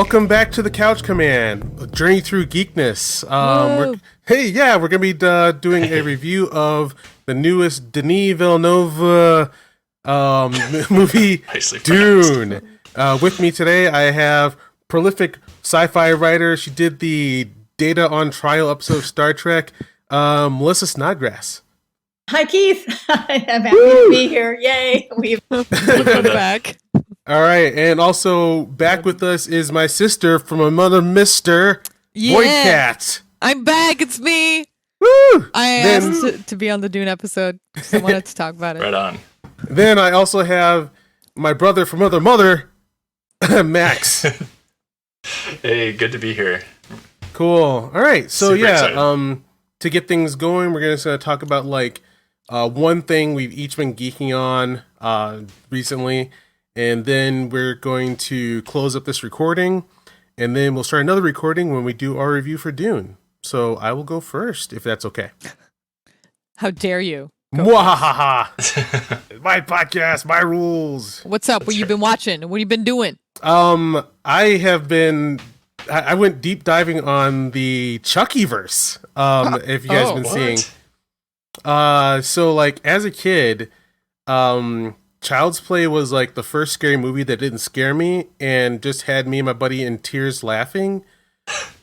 Welcome back to the Couch Command, a journey through geekness. We're gonna be doing a review of the newest Denis Villeneuve movie, Dune. With me today, I have prolific sci-fi writer. She did the Data on Trial episode of Star Trek, Melinda Snodgrass. Hi, Keith. I'm happy to be here. Yay. We've come back. All right, and also back with us is my sister from another Mr. Boy Cat. I'm back. It's me. Woo! I asked to be on the Dune episode because I wanted to talk about it. Right on. Then I also have my brother from another mother, Max. Hey, good to be here. Cool. All right, so Super excited. To get things going, we're gonna talk about one thing we've each been geeking on recently. And then we're going to close up this recording, and then we'll start another recording when we do our review for Dune. So I will go first, if that's okay. How dare you? Mwahaha! My podcast, my rules. What's up? What you been watching? What you been doing? I went deep diving on the CHUCKY verse. If you guys been seeing. So as a kid, Child's Play was the first scary movie that didn't scare me and just had me and my buddy in tears laughing.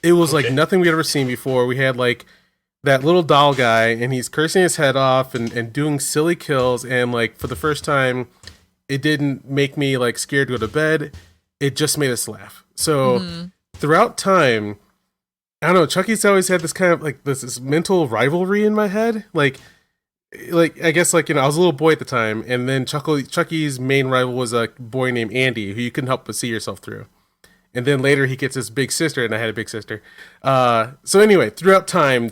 It was nothing we'd ever seen before. We had that little doll guy, and he's cursing his head off and doing silly kills, and for the first time it didn't make me scared to go to bed. It just made us laugh. So throughout time, I don't know, Chucky's always had this kind of this mental rivalry in my head. I guess I was a little boy at the time, and then Chucky's main rival was a boy named Andy, who you couldn't help but see yourself through. And then later he gets his big sister, and I had a big sister. So anyway, throughout time,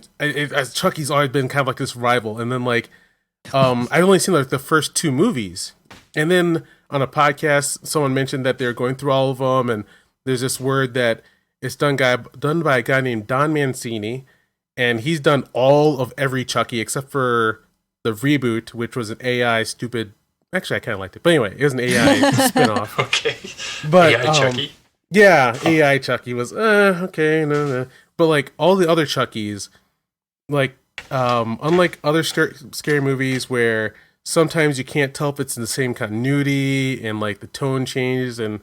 Chucky's always been kind of this rival. And then I've only seen the first two movies, and then on a podcast someone mentioned that they're going through all of them, and there's this word that it's done by a guy named Don Mancini, and he's done all of every Chucky except for the reboot, which was an AI stupid. Actually, I kind of liked it, but anyway, it was an AI spinoff. Okay, but AI Chucky. Yeah, AI Chucky was okay, no. But all the other Chuckies, unlike other scary movies where sometimes you can't tell if it's in the same continuity and the tone changes and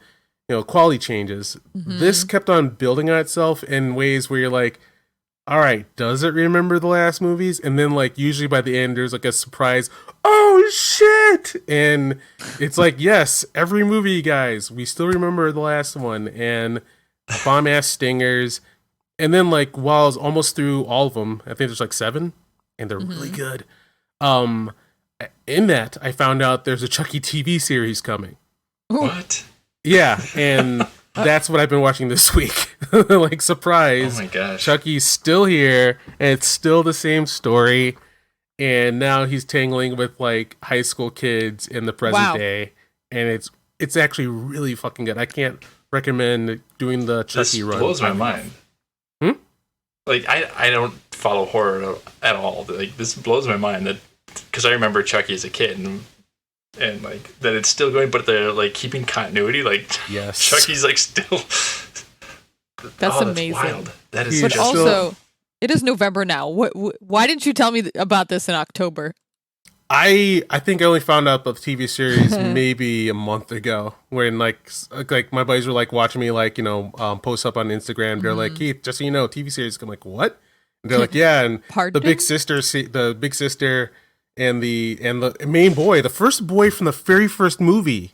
quality changes. This kept on building on itself in ways where you're all right, does it remember the last movies? And then usually by the end there's a surprise, oh shit! And it's yes, every movie, guys, we still remember the last one, and bomb ass stingers. And then while I was almost through all of them, I think there's 7, and they're really good. In that I found out there's a Chucky TV series coming. What? Yeah, and that's what I've been watching this week. Surprise. Oh my gosh. Chucky's still here, and it's still the same story. And now he's tangling with high school kids in the present day. And it's actually really fucking good. I can't recommend doing the Chucky run. This blows my mind. I don't follow horror at all. This blows my mind that, because I remember Chucky as a kid, and that it's still going, but they're keeping continuity. Yes, Chucky's still. That's amazing. Wild. That is. But also, it is November now. Why didn't you tell me about this in October? I think I only found out about the TV series maybe a month ago, when my buddies were watching me post up on Instagram. They're Keith, just so you know, TV series. I'm what? And they're yeah, and Pardon? the big sister and the main boy, the first boy from the very first movie,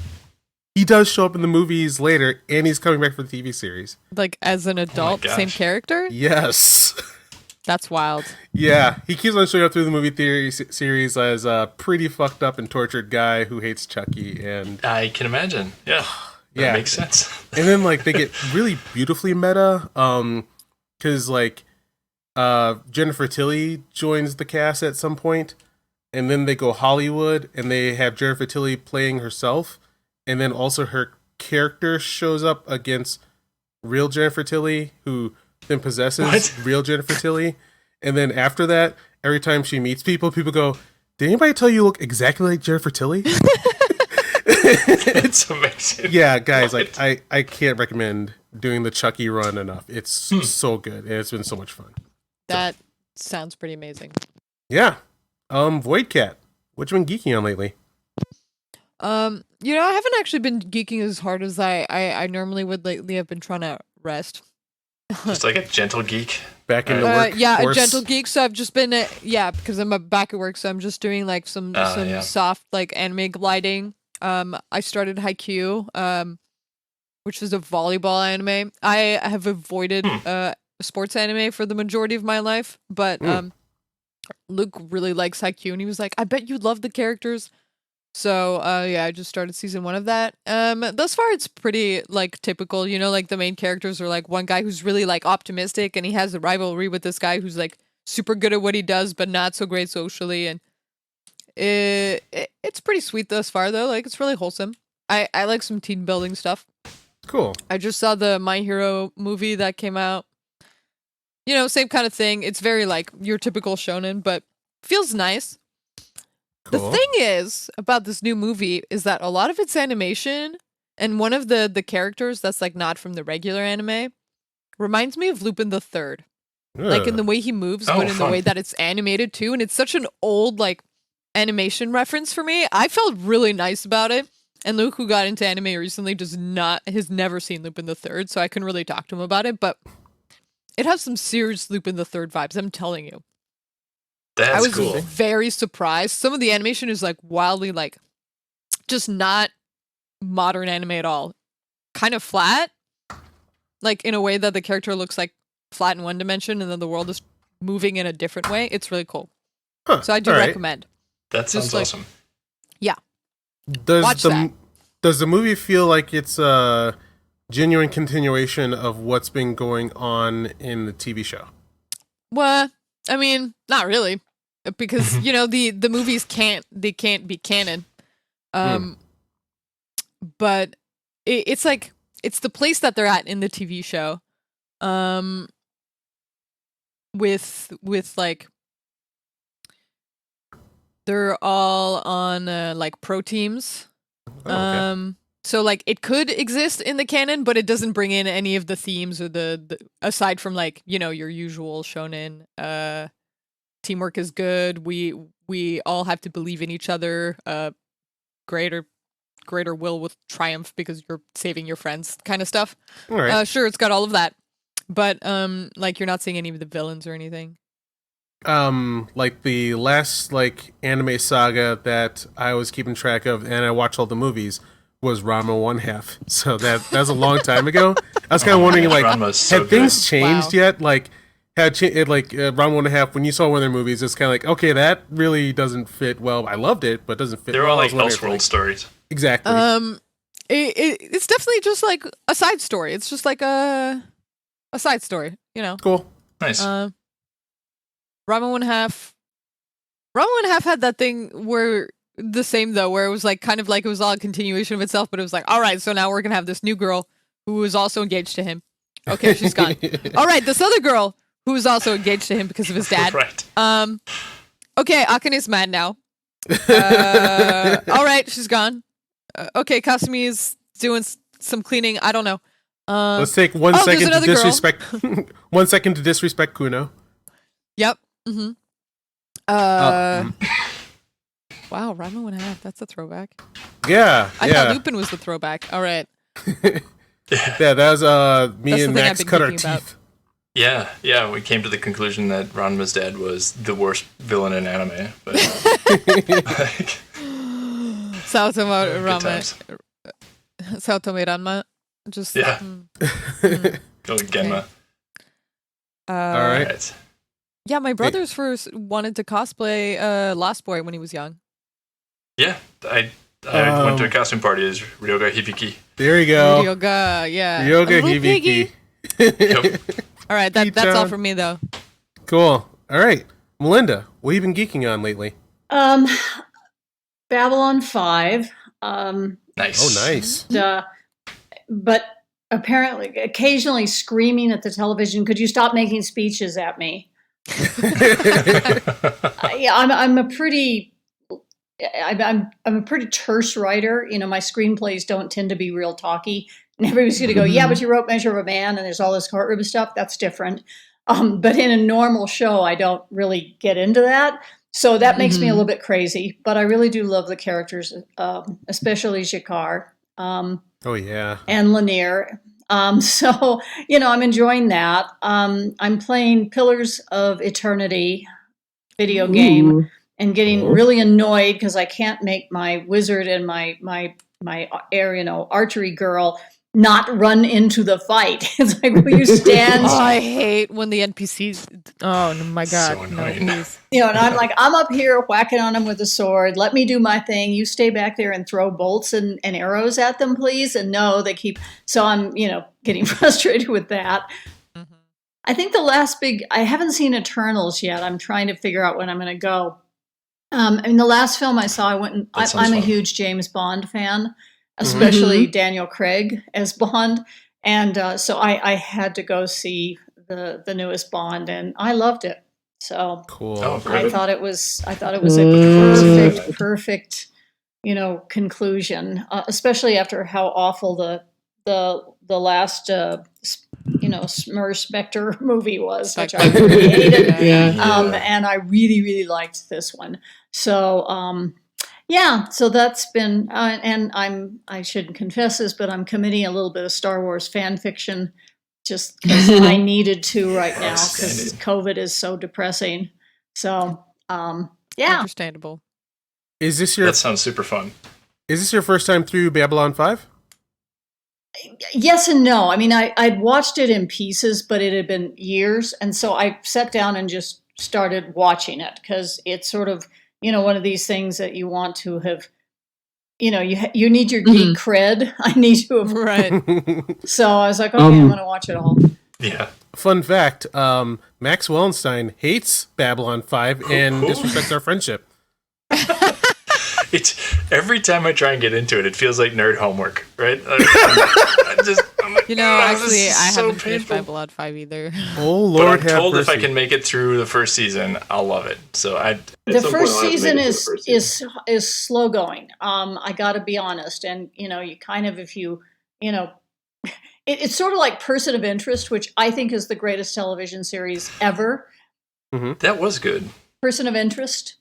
he does show up in the movies later, and he's coming back for the TV series. As an adult, same character? Yes. That's wild. Yeah, he keeps on showing up through the movie theory series as a pretty fucked up and tortured guy who hates Chucky, and I can imagine. Yeah. That makes sense. And then they get really beautifully meta, because Jennifer Tilly joins the cast at some point, and then they go Hollywood, and they have Jennifer Tilly playing herself, and then also her character shows up against real Jennifer Tilly, who then possesses real Jennifer Tilly. And then after that, every time she meets people go, did anybody tell you look exactly like Jennifer Tilly? It's amazing. Yeah, guys, I can't recommend doing the Chucky run enough. It's so good, and it's been so much fun. That sounds pretty amazing. Yeah. Void Cat, what you been geeking on lately? You know, I haven't actually been geeking as hard as I normally would lately. I've been trying to rest. Just like a gentle geek. Back into work. Yeah, a gentle geek. So I've just been, because I'm back at work. So I'm just doing like some soft like anime gliding. I started HAIKYUU, which is a volleyball anime. I have avoided sports anime for the majority of my life, but Luke really likes HAIKYUU, and he was like, "I bet you'd love the characters." So I just started season 1 of that. Thus far it's pretty like typical, you know, like the main characters are like one guy who's really like optimistic, and he has a rivalry with this guy who's like super good at what he does but not so great socially, and it's pretty sweet thus far though. Like it's really wholesome. I like some team building stuff. Cool. I just saw the My Hero movie that came out. You know, same kind of thing. It's very like your typical shonen, but feels nice. Cool. The thing is about this new movie is that a lot of its animation, and one of the characters that's like not from the regular anime reminds me of Lupin the Third. Like in the way he moves, but in the way that it's animated too. And it's such an old like animation reference for me. I felt really nice about it. And Luke, who got into anime recently, has never seen Lupin the Third, so I couldn't really talk to him about it, but it has some serious Lupin the Third vibes, I'm telling you. That's I was cool. very surprised. Some of the animation is like wildly like just not modern anime at all. Kind of flat. Like in a way that the character looks like flat in one dimension and then the world is moving in a different way. It's really cool. Huh, so I do recommend. That sounds awesome. Yeah. Does the movie feel like it's a genuine continuation of what's been going on in the TV show? Well, I mean, not really. Because, you know, the movies can't be canon. But it's like, it's the place that they're at in the TV show. With like, they're all on like pro teams. Okay. So like it could exist in the canon, but it doesn't bring in any of the themes or the aside from like, you know, your usual shonen. Teamwork is good. We all have to believe in each other. Greater will will triumph because you're saving your friends, kind of stuff. All right. Sure, it's got all of that, but like you're not seeing any of the villains or anything. Like the last like anime saga that I was keeping track of, and I watched all the movies, was Ranma 1/2. So that was a long time ago. I was kind of wondering, like, had things changed yet? Like, Ranma 1/2, when you saw one of their movies, it's kind of like, okay, that really doesn't fit well. I loved it, but it doesn't fit. They're all like Elseworld stories. Exactly. It's definitely just like a side story. It's just like a side story, you know. Cool. Nice. Ranma 1/2. Ranma 1/2 had that thing where the same though, where it was like kind of like it was all a continuation of itself, but it was like, all right, so now we're gonna have this new girl who is also engaged to him. Okay, she's gone. All right, this other girl who is also engaged to him because of his dad. Right. Okay, Akane's mad now. All right, she's gone. Okay, Kasumi is doing some cleaning. I don't know. Let's take 1 second to disrespect. 1 second to disrespect Kuno. Yep. Mm-hmm. Wow, Ranma 1/2. That's a throwback. Yeah. I thought Lupin was the throwback. All right. Yeah, that was me and Max cut our teeth. Yeah, we came to the conclusion that Ranma's dad was the worst villain in anime. But Saotome Ranma. Just Go Genma. All right. Yeah, my brothers first wanted to cosplay Lost Boy when he was young. Yeah, I went to a costume party as Ryoga Hibiki. There you go. Ryoga, yeah. Ryoga Hibiki. Yep. All right, that's all from me though. Cool. All right, Melinda, what have you been geeking on lately? Babylon 5. Nice. Oh, nice. But apparently, occasionally screaming at the television. Could you stop making speeches at me? Yeah, I'm a pretty terse writer. You know, my screenplays don't tend to be real talky. And everybody's going to go, yeah, but you wrote Measure of a Man and there's all this courtroom stuff. That's different. But in a normal show, I don't really get into that. So that makes me a little bit crazy. But I really do love the characters, especially Jakar. Oh, yeah. And Lanier. So, I'm enjoying that. I'm playing Pillars of Eternity video game and getting really annoyed because I can't make my wizard and my archery girl not run into the fight. It's like, will you stand? I hate when the NPCs. Oh my god, so no, please. And I'm like, I'm up here whacking on them with a sword. Let me do my thing. You stay back there and throw bolts and arrows at them, please. And no, they keep. So I'm, getting frustrated with that. Mm-hmm. I think the last I haven't seen Eternals yet. I'm trying to figure out when I'm going to go. The last film I saw, I went and I'm a huge James Bond fan, especially Daniel Craig as Bond. And so I had to go see the newest Bond, and I loved it. So cool. I thought it was a perfect, conclusion, especially after how awful the last Smurf Spectre movie was, which I really hated. And I really, really liked this one. So so that's been and I shouldn't confess this, but I'm committing a little bit of Star Wars fan fiction just because I needed to right now because COVID is so depressing. So understandable. That sounds super fun. Is this your first time through Babylon 5? Yes and no. I mean, I'd watched it in pieces, but it had been years. And so I sat down and just started watching it because it's sort of, one of these things that you want to have, you need your geek cred. I need to have. Right. So I was like, okay, I'm going to watch it all. Yeah. Fun fact, Max Wallenstein hates Babylon 5 and disrespects our friendship. It's every time I try and get into it, it feels like nerd homework, right? I'm like, actually, I so haven't finished painful. Babylon 5 either. Oh Lord, but I'm told have if I mercy. can make it through the first season, I'll love it. So the first season is slow going. I got to be honest, and you kind of it's sort of like Person of Interest, which I think is the greatest television series ever. Mm-hmm. That was good. Person of Interest.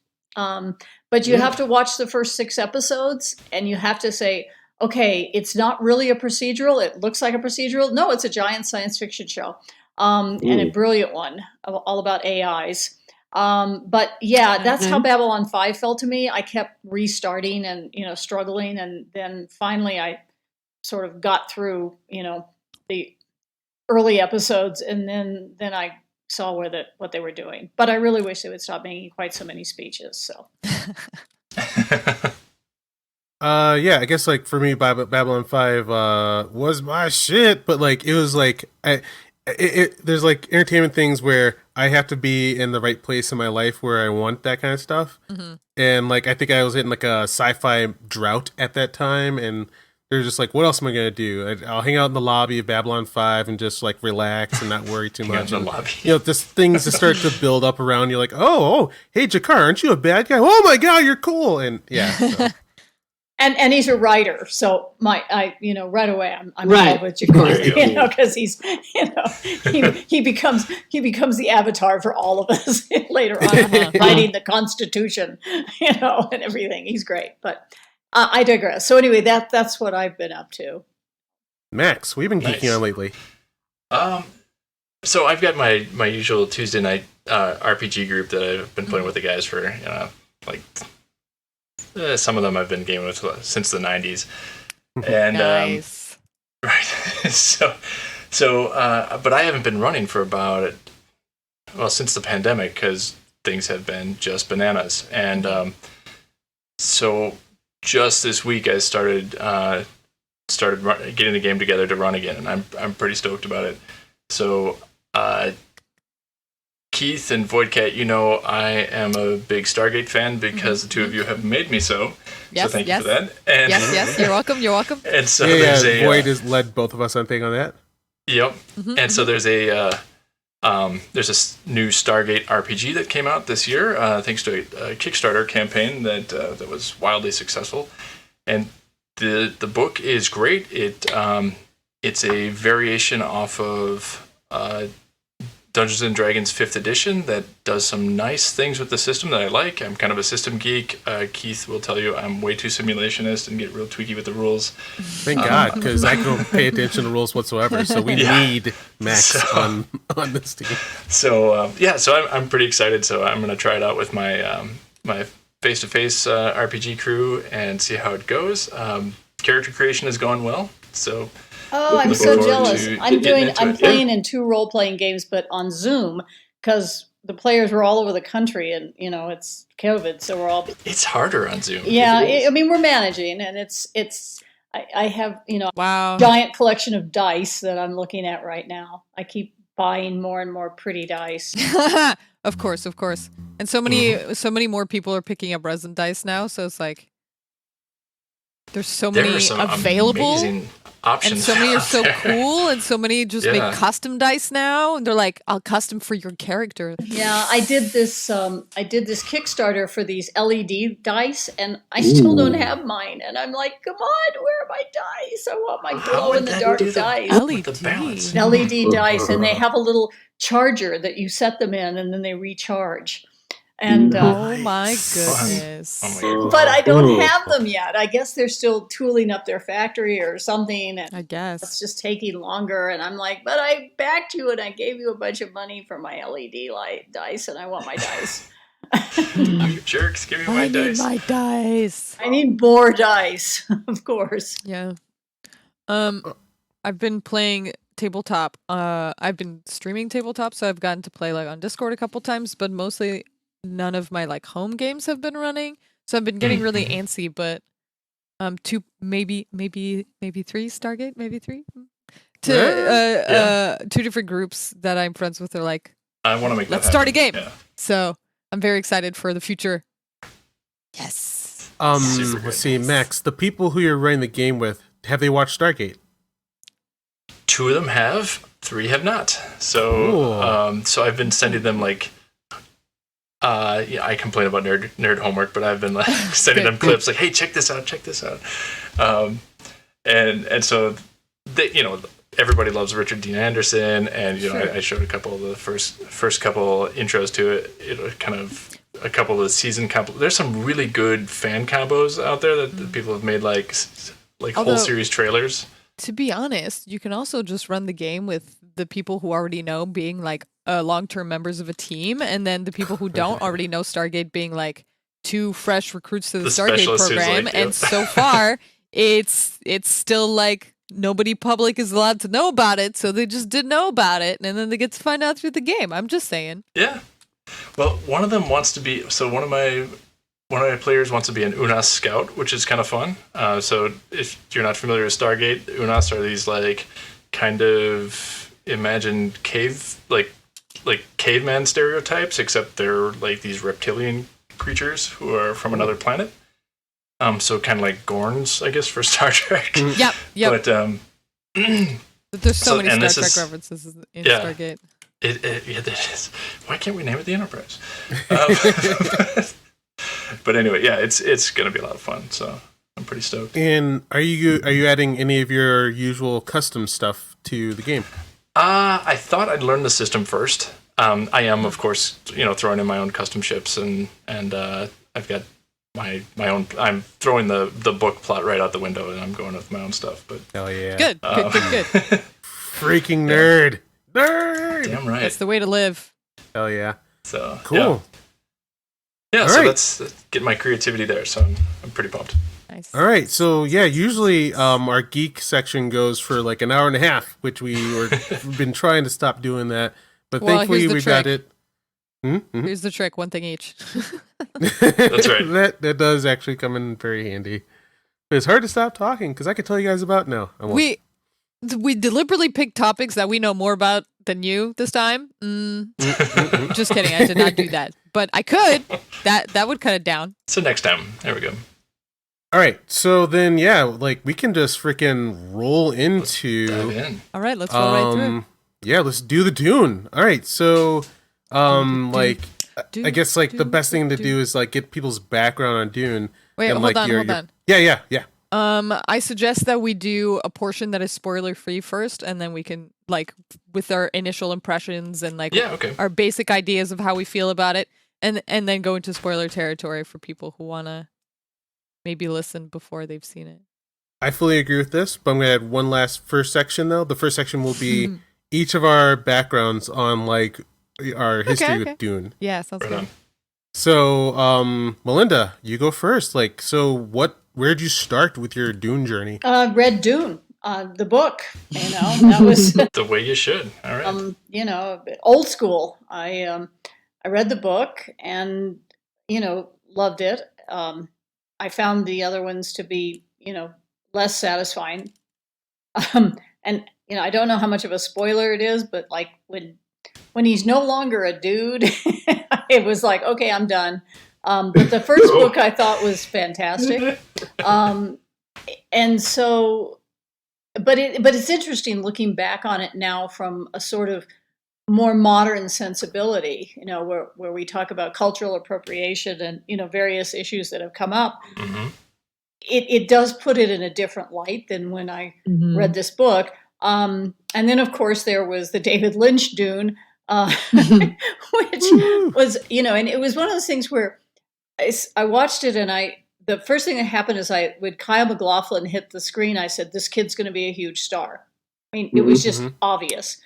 But you have to watch the first 6 episodes and you have to say, okay, it's not really a procedural. It looks like a procedural. No, it's a giant science fiction show. And a brilliant one, all about AIs. But yeah, that's how Babylon 5 felt to me. I kept restarting and, struggling. And then finally I sort of got through, the early episodes. And then I saw what they were doing. But I really wish they would stop making quite so many speeches. So. I guess like for me, Babylon 5 was my shit, but like it was like there's like entertainment things where I have to be in the right place in my life where I want that kind of stuff. Mm-hmm. And like I think I was in like a sci-fi drought at that time, and they're just like, what else am I gonna do? I'll hang out in the lobby of Babylon 5 and just like relax and not worry too much. In the lobby. Just things that start to build up around you, like, oh, hey Jakar, aren't you a bad guy? Oh my god, you're cool. And yeah. So. And he's a writer, so right away I'm in love with Jakar, because he's he becomes the avatar for all of us later on, writing the Constitution, and everything. He's great, but I digress. So anyway, that's what I've been up to. Nice. Max, what have you been geeking on lately? So I've got my usual Tuesday night RPG group that I've been playing with the guys for some of them I've been gaming with since the 90s, and nice. Right. But I haven't been running for about since the pandemic because things have been just bananas, and so just this week I started getting the game together to run again, and I'm pretty stoked about it. So. Keith and Voidcat, I am a big Stargate fan because the two of you have made me so. Yes, so thank you for that. And yes, you're welcome. You're welcome. And so there's Void has led both of us on thing on that. Yep. Mm-hmm, and so there's a new Stargate RPG that came out this year, thanks to a Kickstarter campaign that was wildly successful. And the book is great. it's a variation off of Dungeons and Dragons 5th edition that does some nice things with the system that I like. I'm kind of a system geek. Keith will tell you I'm way too simulationist and get real tweaky with the rules. Thank God, because I don't pay attention to rules whatsoever. So we need Max on this team. So so I'm pretty excited. So I'm going to try it out with my my face-to-face RPG crew and see how it goes. Character creation has gone well. So. Oh, I'm so jealous. I'm playing in 2 role-playing games, but on Zoom, because the players were all over the country, and it's COVID, so we're all. It's harder on Zoom. Yeah, I mean we're managing, and it's. I have wow, giant collection of dice that I'm looking at right now. I keep buying more and more pretty dice. Of course, and so many more people are picking up resin dice now. So it's like there's so many available. Amazing options, and so many are so cool, and so many just make custom dice now, and they're like, "I'll custom for your character." Yeah, I did this Kickstarter for these LED dice, and I still don't have mine. And I'm like, "Come on, where are my dice? I want my glow in the dark dice." LED dice, and they have a little charger that you set them in, and then they recharge. And oh my goodness! But I don't have them yet. I guess they're still tooling up their factory or something. And I guess it's just taking longer. And I'm like, but I backed you and I gave you a bunch of money for my LED light dice, and I want my dice. You jerks! Give me my dice. I need my dice. I need more dice, of course. Yeah. I've been playing tabletop. I've been streaming tabletop, so I've gotten to play like on Discord a couple times, but mostly. None of my like home games have been running, so I've been getting really antsy. But 2, maybe 3 Stargate, maybe 3. 2 different groups that I'm friends with are like, I want to make. Let's start a game. Yeah. So I'm very excited for the future. Yes. Let's see, Max. The people who you're running the game with, have they watched Stargate? 2 of them have. 3 have not. So, so I've been sending them like. I complain about nerd homework, but I've been like sending them clips like, "Hey, check this out." And so they, everybody loves Richard Dean Anderson, and I showed a couple of the first couple intros to it. Kind of a couple of the season There's some really good fan combos out there that people have made like whole series trailers. To be honest, you can also just run the game with the people who already know being like long-term members of a team, and then the people who don't already know Stargate being like 2 fresh recruits to the Stargate program. Like, and so far, it's still like nobody public is allowed to know about it, so they just didn't know about it, and then they get to find out through the game. I'm just saying. Yeah. Well, one of them wants to be. So one of my players wants to be an UNAS scout, which is kind of fun. So if you're not familiar with Stargate, UNAS are these like kind of imagined cave like caveman stereotypes, except they're like these reptilian creatures who are from another planet. So kind of like Gorns, I guess, for Star Trek. Yep. But there's so many Star Trek references in Stargate. It is. Why can't we name it the Enterprise? But anyway, yeah, it's gonna be a lot of fun. So I'm pretty stoked. And are you adding any of your usual custom stuff to the game? I thought I'd learn the system first. I am, of course, throwing in my own custom ships, and I've got my own. I'm throwing the book plot right out the window, and I'm going with my own stuff. But hell yeah, good. Freaking nerd. Damn right. That's the way to live. Hell yeah. So cool. Yeah. So that's get my creativity there. So I'm pretty pumped. Nice. All right, so usually our geek section goes for like an hour and a half, which we've been trying to stop doing that, but thankfully we got it. Mm-hmm. Here's the trick: 1 thing each. That's right. That does actually come in very handy. But it's hard to stop talking because I could tell you guys about now. We deliberately picked topics that we know more about than you this time. Just kidding. I did not do that, but I could. That would cut it down. So next time, there we go. All right, so then we can just freaking roll into. All right, let's roll right through. Yeah, let's do the Dune. All right, so I guess the best thing to do is like get people's background on Dune. Wait, and, hold on. Yeah. I suggest that we do a portion that is spoiler free first, and then we can like with our initial impressions and like our basic ideas of how we feel about it, and then go into spoiler territory for people who wanna maybe listen before they've seen it. I fully agree with this, but I'm gonna add one last first section though. The first section will be each of our backgrounds on like our history with Dune. Yeah, sounds good. So, Melinda, you go first. Like, so where'd you start with your Dune journey? Read Dune, the book. That was the way you should. All right. Old school. I read the book and loved it. I found the other ones to be less satisfying. And I don't know how much of a spoiler it is, but like when he's no longer a dude, it was like, okay, I'm done. But the first book I thought was fantastic. And so, but it's interesting looking back on it now from a sort of more modern sensibility, where we talk about cultural appropriation and, various issues that have come up. Mm-hmm. It does put it in a different light than when I read this book. And then, of course, there was the David Lynch Dune, which was, and it was one of those things where I watched it and the first thing that happened is when Kyle MacLachlan hit the screen, I said, this kid's going to be a huge star. I mean, it was just obvious.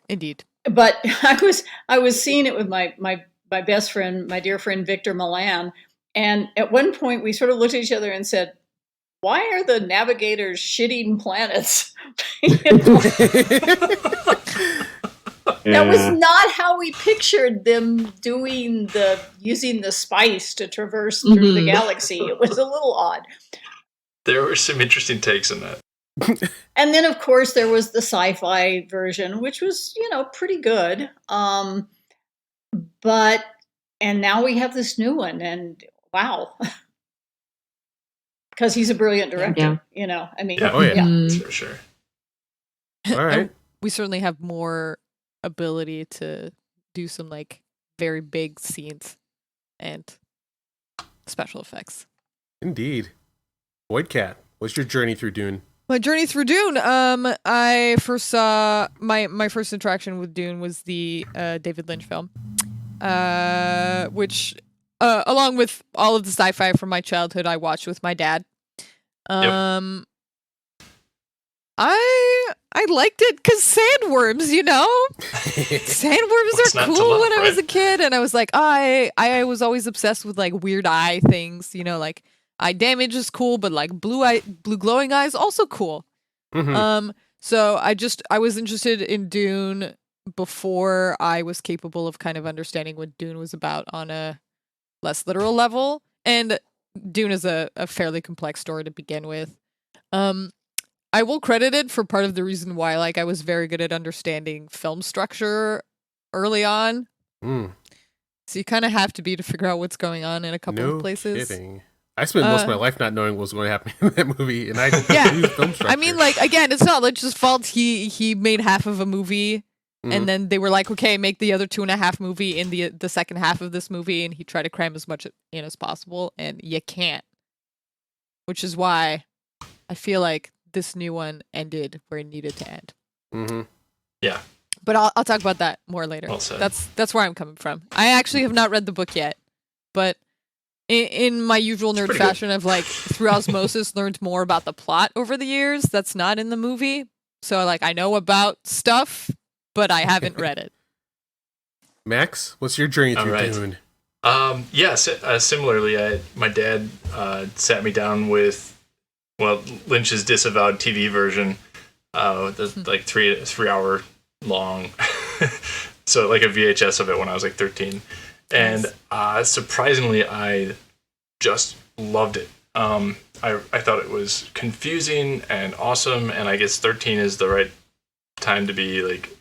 Indeed. But I was seeing it with my best friend, my dear friend, Victor Milan. And at one point we sort of looked at each other and said, why are the navigators shitting planets? That was not how we pictured them using the spice to traverse through the galaxy. It was a little odd. There were some interesting takes in that. And then, of course, there was the sci-fi version, which was, pretty good. And now we have this new one, and wow. Because he's a brilliant director, I mean. That's for sure. All right. We certainly have more ability to do some like very big scenes and special effects. Indeed. Void Cat, what's your journey through Dune? My journey through Dune. I first saw my first interaction with Dune was the David Lynch film, which along with all of the sci-fi from my childhood, I watched with my dad. I liked it because sandworms, sandworms are cool when I was a kid, and I was like, I was always obsessed with like weird eye things, like eye damage is cool, but like blue glowing eyes also cool. So I was interested in Dune before I was capable of kind of understanding what Dune was about on a less literal level, and Dune is a fairly complex story to begin with. I will credit it for part of the reason why like I was very good at understanding film structure early on. So you kind of have to be to figure out what's going on in a couple of places. Kidding. I spent most of my life not knowing what was going to happen in that movie, and I used film structure. I mean, like, again, it's not Lynch's fault. He made half of a movie, and then they were like, okay, make the other 2.5 movie in the second half of this movie, and he tried to cram as much in as possible, and you can't. Which is why I feel like this new one ended where it needed to end. Yeah. But I'll talk about that more later. Well said. That's where I'm coming from. I actually have not read the book yet, but in my usual nerd fashion of like through osmosis learned more about the plot over the years that's not in the movie. So like I know about stuff, but I haven't read it. Max, what's your journey through Dune? Similarly, my dad sat me down with Lynch's disavowed TV version, like 3 hour long, so like a VHS of it when I was like 13, and surprisingly, I just loved it. I thought it was confusing and awesome, and I guess 13 is the right time to be like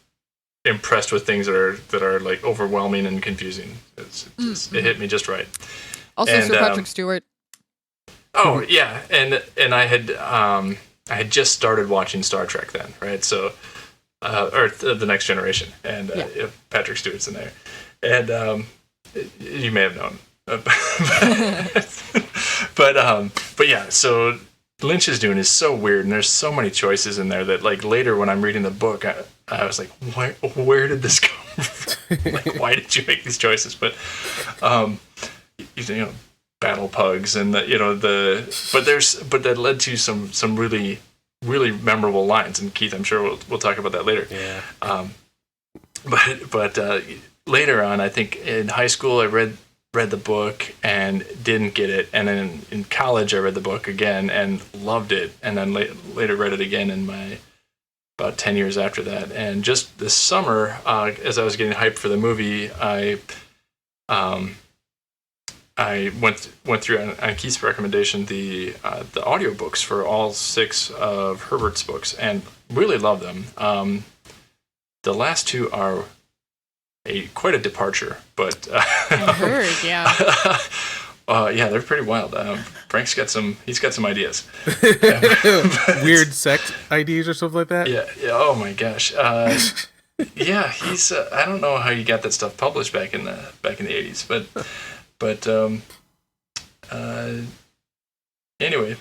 impressed with things that are like overwhelming and confusing. It hit me just right. Also, Sir Patrick Stewart. Oh yeah, and I had just started watching Star Trek then, right? So, or the Next Generation, and Patrick Stewart's in there, and you may have known, but But yeah, so Lynch's Dune is so weird, and there's so many choices in there that, like, later when I'm reading the book, I was like, where did this come from? Like, why did you make these choices? But, you know, battle pugs and but that led to some really, really memorable lines. And Keith, I'm sure we'll talk about that later. Yeah. But later on, I think in high school, I read the book and didn't get it, and then in college I read the book again and loved it, and then later read it again in my about 10 years after that. And just this summer, as I was getting hyped for the movie, I went through on Keith's recommendation the audiobooks for all 6 of Herbert's books and really love them. The last 2 are quite a departure, but I heard, yeah. Yeah, they're pretty wild. Frank's got some ideas. Weird sex IDs or something like that. Yeah. Oh my gosh. Yeah, he's. I don't know how he got that stuff published back in the 80s, but anyway.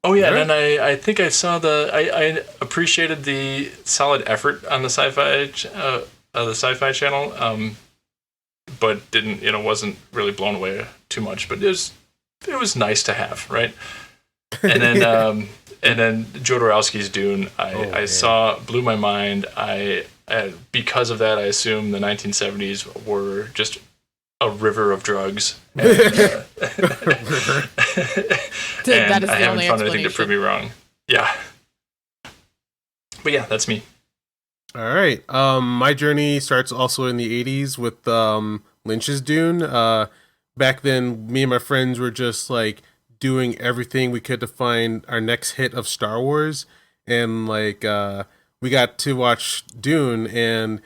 Oh yeah, and then I think I saw I appreciated the solid effort on the sci-fi channel, but wasn't really blown away too much. But it was nice to have, right? And then Jodorowsky's Dune, I saw, blew my mind. Because of that, I assume the 1970s were just a river of drugs. And, that is the I haven't only found anything to prove me wrong. Yeah. But yeah, that's me. All right. My journey starts also in the 80s with Lynch's Dune. Back then, me and my friends were just like doing everything we could to find our next hit of Star Wars. And like we got to watch Dune, and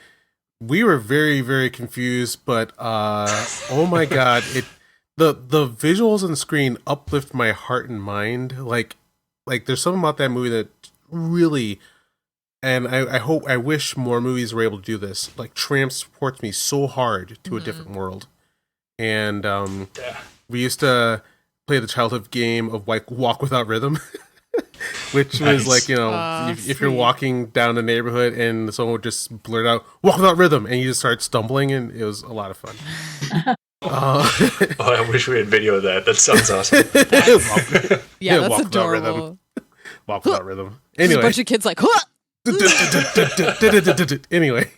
we were very, very confused. But oh my God, the visuals on the screen uplift my heart and mind. Like there's something about that movie that really... And I wish more movies were able to do this. Like, transports me so hard to a different world. And we used to play the childhood game of like Walk Without Rhythm, which was like, if you're walking down the neighborhood and someone would just blurt out "Walk Without Rhythm" and you just start stumbling, and it was a lot of fun. I wish we had video of that. That sounds awesome. That's Walk adorable. Without Rhythm. Walk Without Rhythm. Anyway. There's a bunch of kids like, huh! Anyway,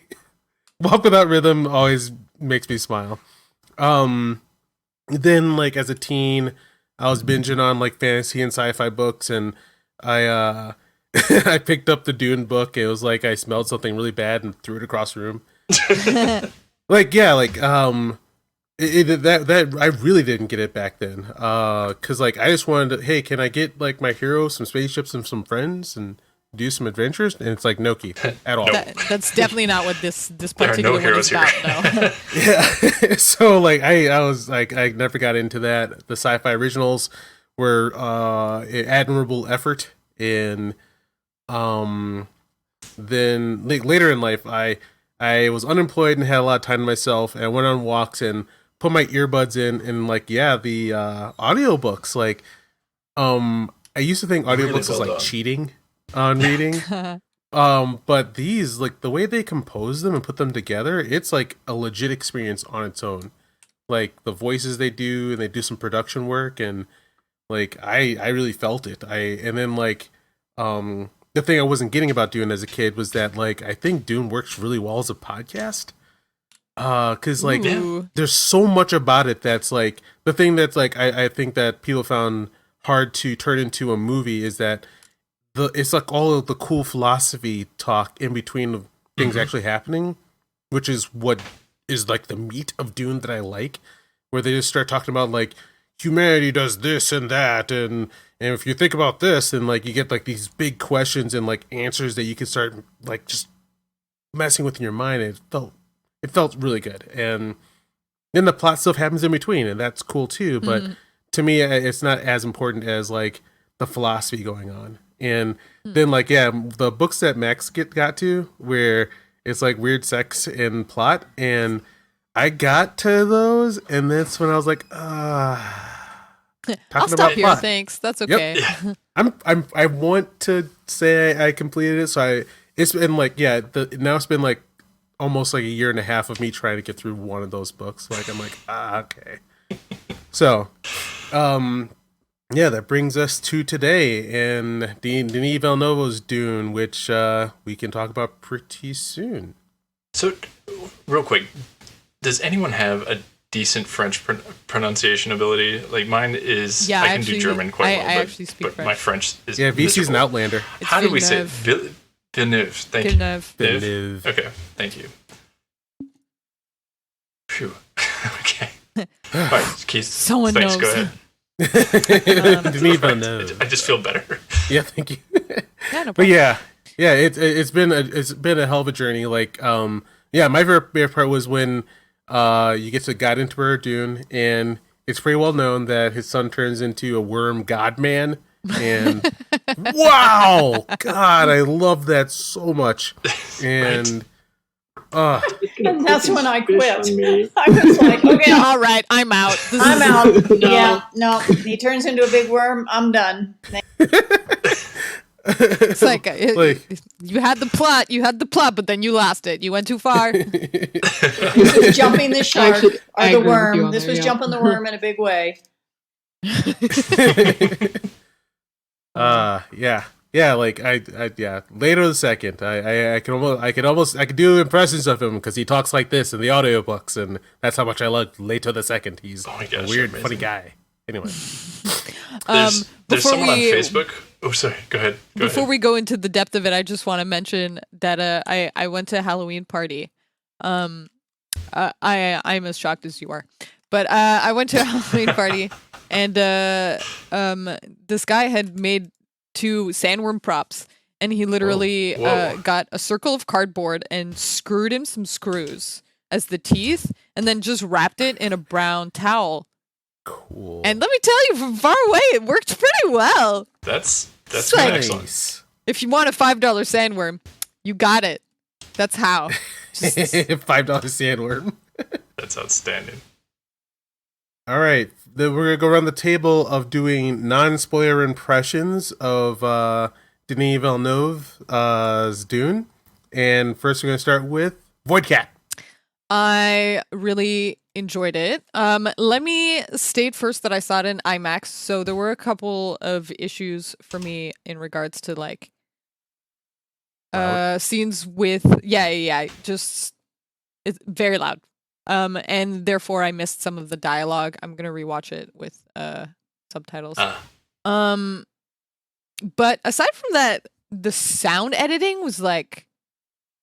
Walk Without Rhythm always makes me smile. Then like as a teen, I was binging on like fantasy and sci-fi books, and I I picked up the Dune book. It was like I smelled something really bad and threw it across the room. That I really didn't get it back then. Cause like I just wanted to, hey, can I get like my hero some spaceships and some friends and do some adventures? And it's like, no, Keith, at all. That's definitely not what this particular one is about, no. Yeah. So like I was like, I never got into that. The sci-fi originals were an admirable effort. And then like, later in life, I was unemployed and had a lot of time to myself, and I went on walks and put my earbuds in, and like, yeah, the audiobooks, like I used to think audiobooks was like cheating on reading. But these, like, the way they compose them and put them together, it's like a legit experience on its own. Like the voices they do, and they do some production work, and like I really felt it. And then like the thing I wasn't getting about Dune as a kid was that like I think Dune works really well as a podcast. Cause like there's so much about it that's like the thing that's like I think that people found hard to turn into a movie is that it's like all of the cool philosophy talk in between of things actually happening, which is what is like the meat of Dune that I like, where they just start talking about like humanity does this and that, and if you think about this, and like you get like these big questions and like answers that you can start like just messing with in your mind. It felt really good, and then the plot stuff happens in between, and that's cool too. But to me, it's not as important as like the philosophy going on. And then like, yeah, the books that Max got to where it's like weird sex and plot, and I got to those, and that's when I was like, I'll talking stop about here. plot. Thanks. That's Yep. okay. I want to say I completed it, so it's been like now it's been like almost like a year and a half of me trying to get through one of those books. Like I'm like, okay. So, that brings us to today and Denis Villeneuve's Dune, which we can talk about pretty soon. So, real quick, does anyone have a decent French pronunciation ability? Like mine is, I can do German quite well, I actually speak but French. my French is VC's an outlander. How do we say it? Villeneuve. Thank you. Villeneuve. Okay, thank you. Phew. Okay. All right, Keith. Someone thanks. knows. Go ahead. Denis Villeneuve. I just feel better. Yeah, thank you. Yeah, no But problem. it's been a hell of a journey. Like, my favorite part was when you get to guide into Dune, and it's pretty well known that his son turns into a worm god man. And wow, God, I love that so much. And and that's when I quit. I was like, okay, all right, I'm out. I'm out. No. Yeah, no, he turns into a big worm. I'm done. It's like you had the plot, but then you lost it. You went too far. This was jumping the shark or the worm. This was jumping the worm in a big way. Later the second, I could do impressions of him because he talks like this in the audiobooks, and that's how much I love Leto the second. He's a weird, funny guy. Anyway, there's someone on Facebook. Oh, sorry. Go ahead. Before we go into the depth of it, I just want to mention that I went to a Halloween party. I'm as shocked as you are, but I went to a Halloween party, and this guy had made 2 sandworm props, and he literally got a circle of cardboard and screwed in some screws as the teeth, and then just wrapped it in a brown towel. Cool. And let me tell you, from far away, it worked pretty well. That's like, excellent. If you want a $5 sandworm, you got it. That's how. $5 sandworm. That's outstanding. All right, then we're gonna go around the table of doing non-spoiler impressions of Denis Villeneuve's Dune, and first we're gonna start with Voidcat. I really enjoyed it. Let me state first that I saw it in IMAX, so there were a couple of issues for me in regards to like scenes with just it's very loud. And therefore I missed some of the dialogue. I'm gonna rewatch it with subtitles. But aside from that, the sound editing was like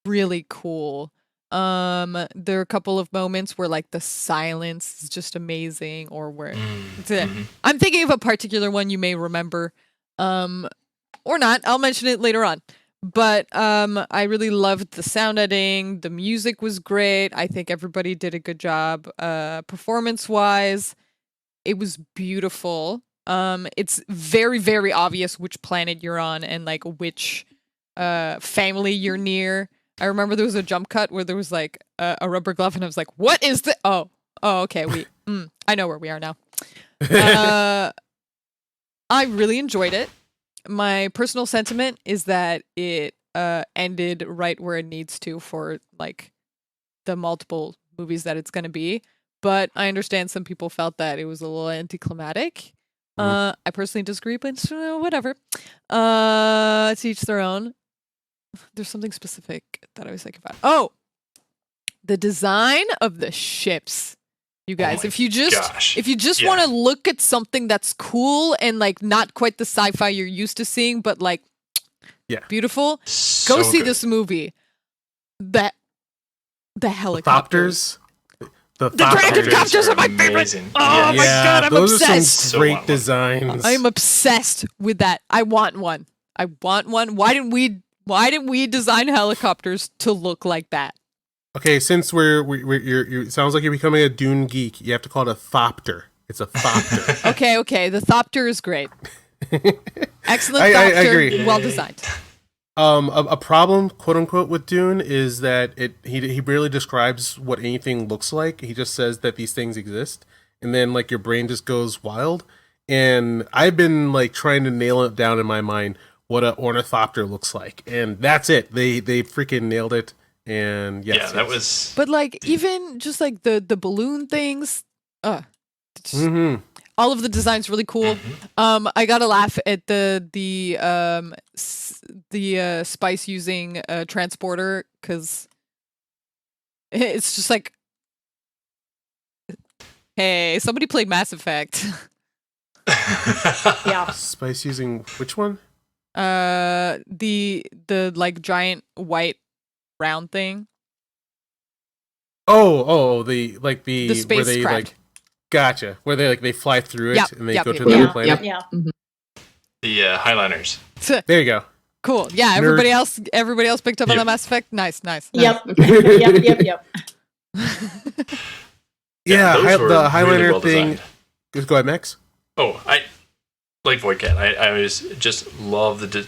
really cool. There are a couple of moments where like the silence is just amazing, or where I'm thinking of a particular one you may remember, or not. I'll mention it later on. But I really loved the sound editing. The music was great. I think everybody did a good job. Performance-wise, it was beautiful. It's very, very obvious which planet you're on and like which family you're near. I remember there was a jump cut where there was like a rubber glove, and I was like, "What is this?" Oh, okay. I know where we are now. I really enjoyed it. My personal sentiment is that it ended right where it needs to for like the multiple movies that it's going to be. But I understand some people felt that it was a little anticlimactic. I personally disagree, but whatever. To each their own. There's something specific that I was thinking about. Oh, the design of the ships. You guys, if you just want to look at something that's cool and like not quite the sci-fi you're used to seeing, but like beautiful, go see this movie. The helicopters. The dragon copters are my favorite. Oh my god, I'm those obsessed. Are some great designs. I'm obsessed with that. I want one. Why didn't we design helicopters to look like that? Okay, since you're it sounds like you're becoming a Dune geek, you have to call it a thopter. It's a thopter. Okay. The thopter is great. Excellent thopter. I agree. Well designed. A problem, quote unquote, with Dune is that he barely describes what anything looks like. He just says that these things exist, and then like your brain just goes wild. and I've been like trying to nail it down in my mind what an ornithopter looks like, and that's it. They freaking nailed it. And yes, that was. But like even just like the balloon things, Mm-hmm. all of the designs really cool. I gotta laugh at the spice using transporter, because it's just like, hey, somebody played Mass Effect. Yeah. Spice using which one? The like giant white round thing. The The space where they craft. like, gotcha, where they fly through it Yep, and they yep, go yep, to yep. another planet. Yeah. The Highliners. There you go. Cool. Yeah, everybody else picked up on the Mass Effect. Nice. Yep. Okay. Yep. Yeah, those were the really Highliner well thing. designed. Go ahead, Max. Oh, I like Voidcat. I always just love the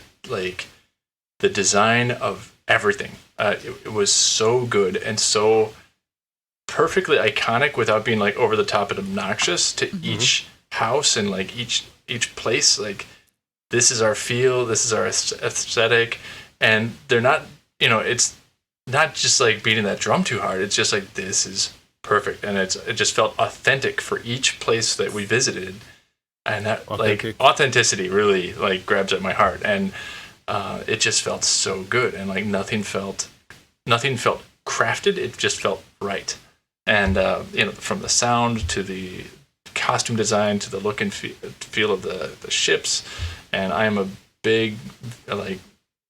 design of everything. It was so good and so perfectly iconic without being like over the top and obnoxious to each house and like each place. Like, this is our feel, this is our aesthetic, and they're not. It's not just like beating that drum too hard. It's just like, this is perfect, and it just felt authentic for each place that we visited. And that authenticity really like grabs at my heart, and it just felt so good, and like nothing felt crafted. It just felt right, and from the sound to the costume design to the look and feel of the ships. And I am a big like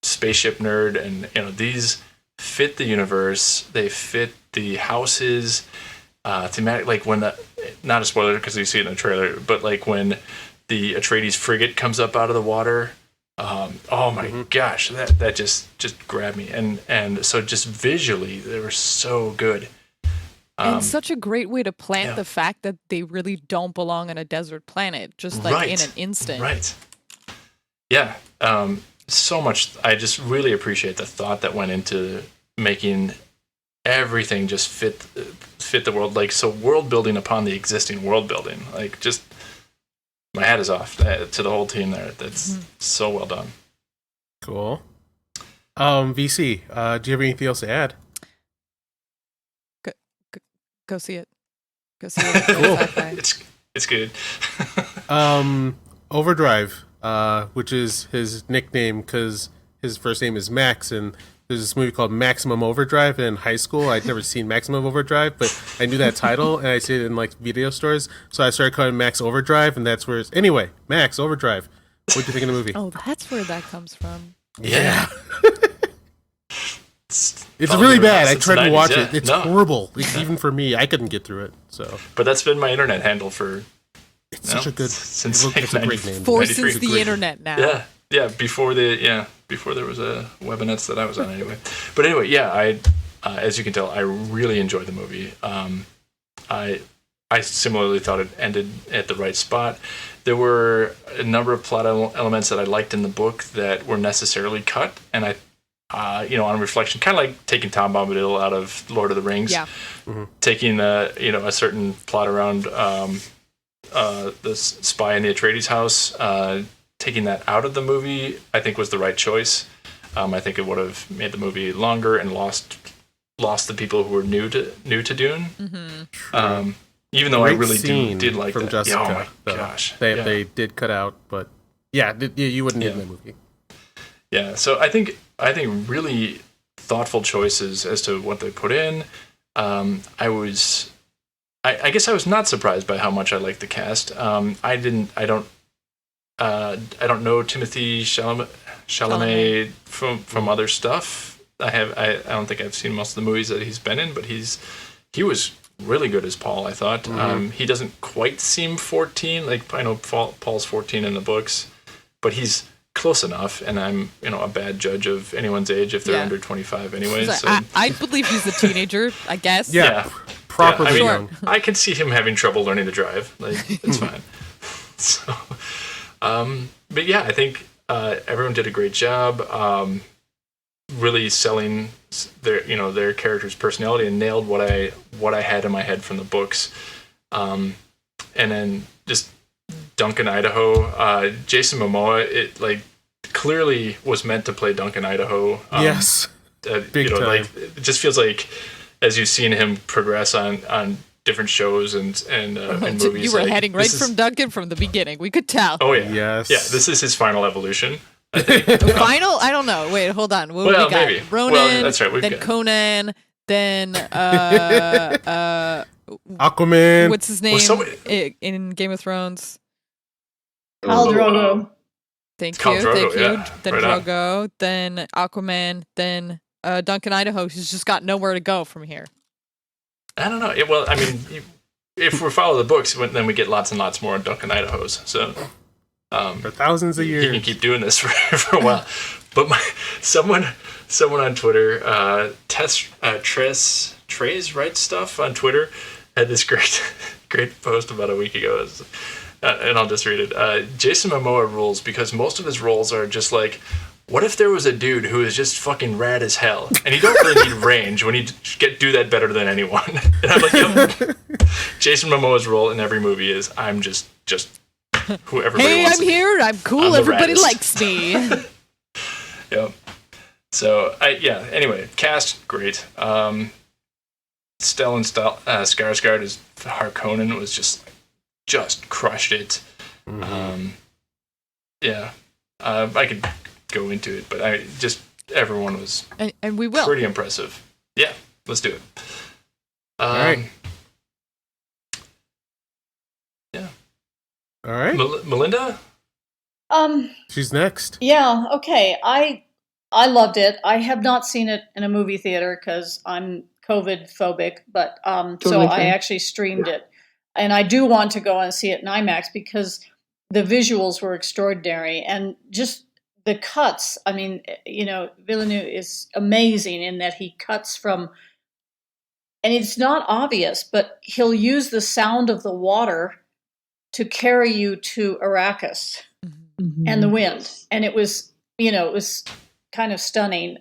spaceship nerd, and these fit the universe. They fit the houses. Thematic, like when not a spoiler because you see it in the trailer, but like when the Atreides frigate comes up out of the water, oh my gosh, that just grabbed me, and so just visually they were so good, and such a great way to plant the fact that they really don't belong on a desert planet, just like in an instant. Right. Yeah. So much. I just really appreciate the thought that went into making everything just fit the world, like, so world building upon the existing world building. Like, just my hat is off to the whole team there. That's so well done. Cool. VC, do you have anything else to add? Go see it. Go see it. Cool. It's good. Overdrive, which is his nickname because his first name is Max, and there's this movie called Maximum Overdrive. And in high school, I'd never seen Maximum Overdrive, but I knew that title, and I see it in like video stores. So I started calling Max Overdrive, and that's where it's... Anyway, Max Overdrive. What do you think of the movie? Oh, that's where that comes from. Yeah. It's really bad. I tried to watch it. It's horrible. Even for me, I couldn't get through it. So, but that's been my internet handle for... It's such a good... Since it's a great name. Forces the internet now. Yeah. Before there was a webinets that I was on anyway. But anyway, yeah, as you can tell, I really enjoyed the movie. I similarly thought it ended at the right spot. There were a number of plot elements that I liked in the book that were necessarily cut, and on reflection, kind of like taking Tom Bombadil out of Lord of the Rings, taking a certain plot around the spy in the Atreides house, taking that out of the movie, I think was the right choice. I think it would have made the movie longer and lost the people who were new to Dune. Even though I really did like from that. Jessica, oh my gosh, they did cut out, but you wouldn't need in the movie. Yeah, so I think really thoughtful choices as to what they put in. I guess I was not surprised by how much I liked the cast. I don't know Timothée Chalamet from other stuff. I don't think I've seen most of the movies that he's been in, but he was really good as Paul, I thought. He doesn't quite seem 14. Like, I know Paul's 14 in the books, but he's close enough, and I'm a bad judge of anyone's age if they're under 25 anyway. So I believe he's a teenager, I guess. Yeah. Properly young. I can see him having trouble learning to drive. Like, it's fine. So, but yeah, I think everyone did a great job, really selling their character's personality, and nailed what I had in my head from the books, and then just Duncan Idaho. Jason Momoa, it like clearly was meant to play Duncan Idaho. Yes, big time. Like it just feels like as you've seen him progress on different shows and movies. You were like, heading right from Duncan from the beginning. We could tell. Oh yeah, yes, yeah. This is his final evolution. I think. Final? I don't know. Wait, hold on. What we got? Maybe Ronan. Well, that's right. Then Conan. Then Aquaman. what's his name in Game of Thrones? Khal Drogo. Thank Khal you. Drogo, Thank you. yeah. Then Right on. Drogo. Then Aquaman. Then Duncan Idaho. He's just got nowhere to go from here. I don't know. Well, I mean, if we follow the books, then we get lots and lots more Duncan Idahos. So for thousands of years. You can keep doing this for a while. But someone on Twitter, Trez Writes Stuff on Twitter, had this great post about a week ago, and I'll just read it. Jason Momoa rules because most of his roles are just like, what if there was a dude who is just fucking rad as hell, and you don't really need range when you do that better than anyone. And I'm like, yep. Jason Momoa's role in every movie is I'm just who everybody wants. Hey, I'm here. I'm cool. Everybody likes me. Yep. So anyway, cast great. Stellan Skarsgård as Harkonnen was just crushed it. Mm-hmm. I could go into it, but everyone was and we will pretty impressive. Yeah, let's do it. All right. Yeah. All right. Melinda? She's next. Yeah, okay. I loved it. I have not seen it in a movie theater because I'm COVID phobic, but so I actually streamed it. And I do want to go and see it in IMAX because the visuals were extraordinary and just the cuts. I mean, Villeneuve is amazing in that he cuts from, and it's not obvious, but he'll use the sound of the water to carry you to Arakkis. Mm-hmm. And the wind. And it was kind of stunning.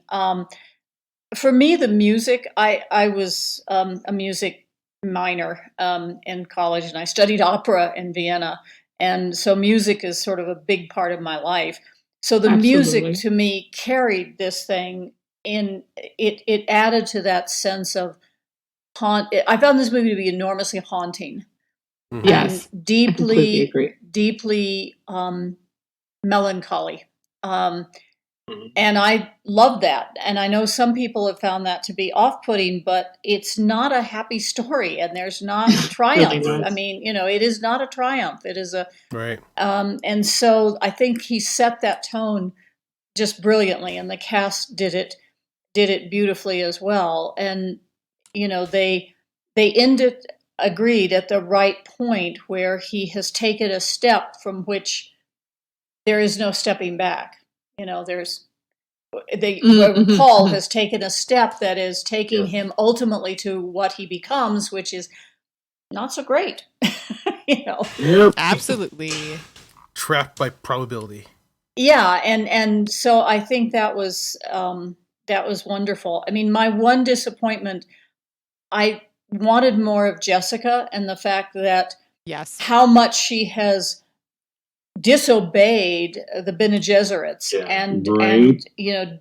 For me, the music, I was a music minor in college, and I studied opera in Vienna. And so music is sort of a big part of my life. So the music to me carried this thing in, it added to that sense of I found this movie to be enormously haunting. Mm-hmm. Yes. Deeply melancholy. And I love that. And I know some people have found that to be off-putting, but it's not a happy story and there's not triumph. Really nice. I mean, it is not a triumph. It is a, right. And so I think he set that tone just brilliantly, and the cast did it beautifully as well. And, they agreed at the right point where he has taken a step from which there is no stepping back. Paul has taken a step that is taking him ultimately to what he becomes, which is not so great. Yep. Absolutely. Trapped by probability. Yeah, and so I think that was wonderful. I mean, my one disappointment, I wanted more of Jessica and the fact that how much she has disobeyed the Bene Gesserits and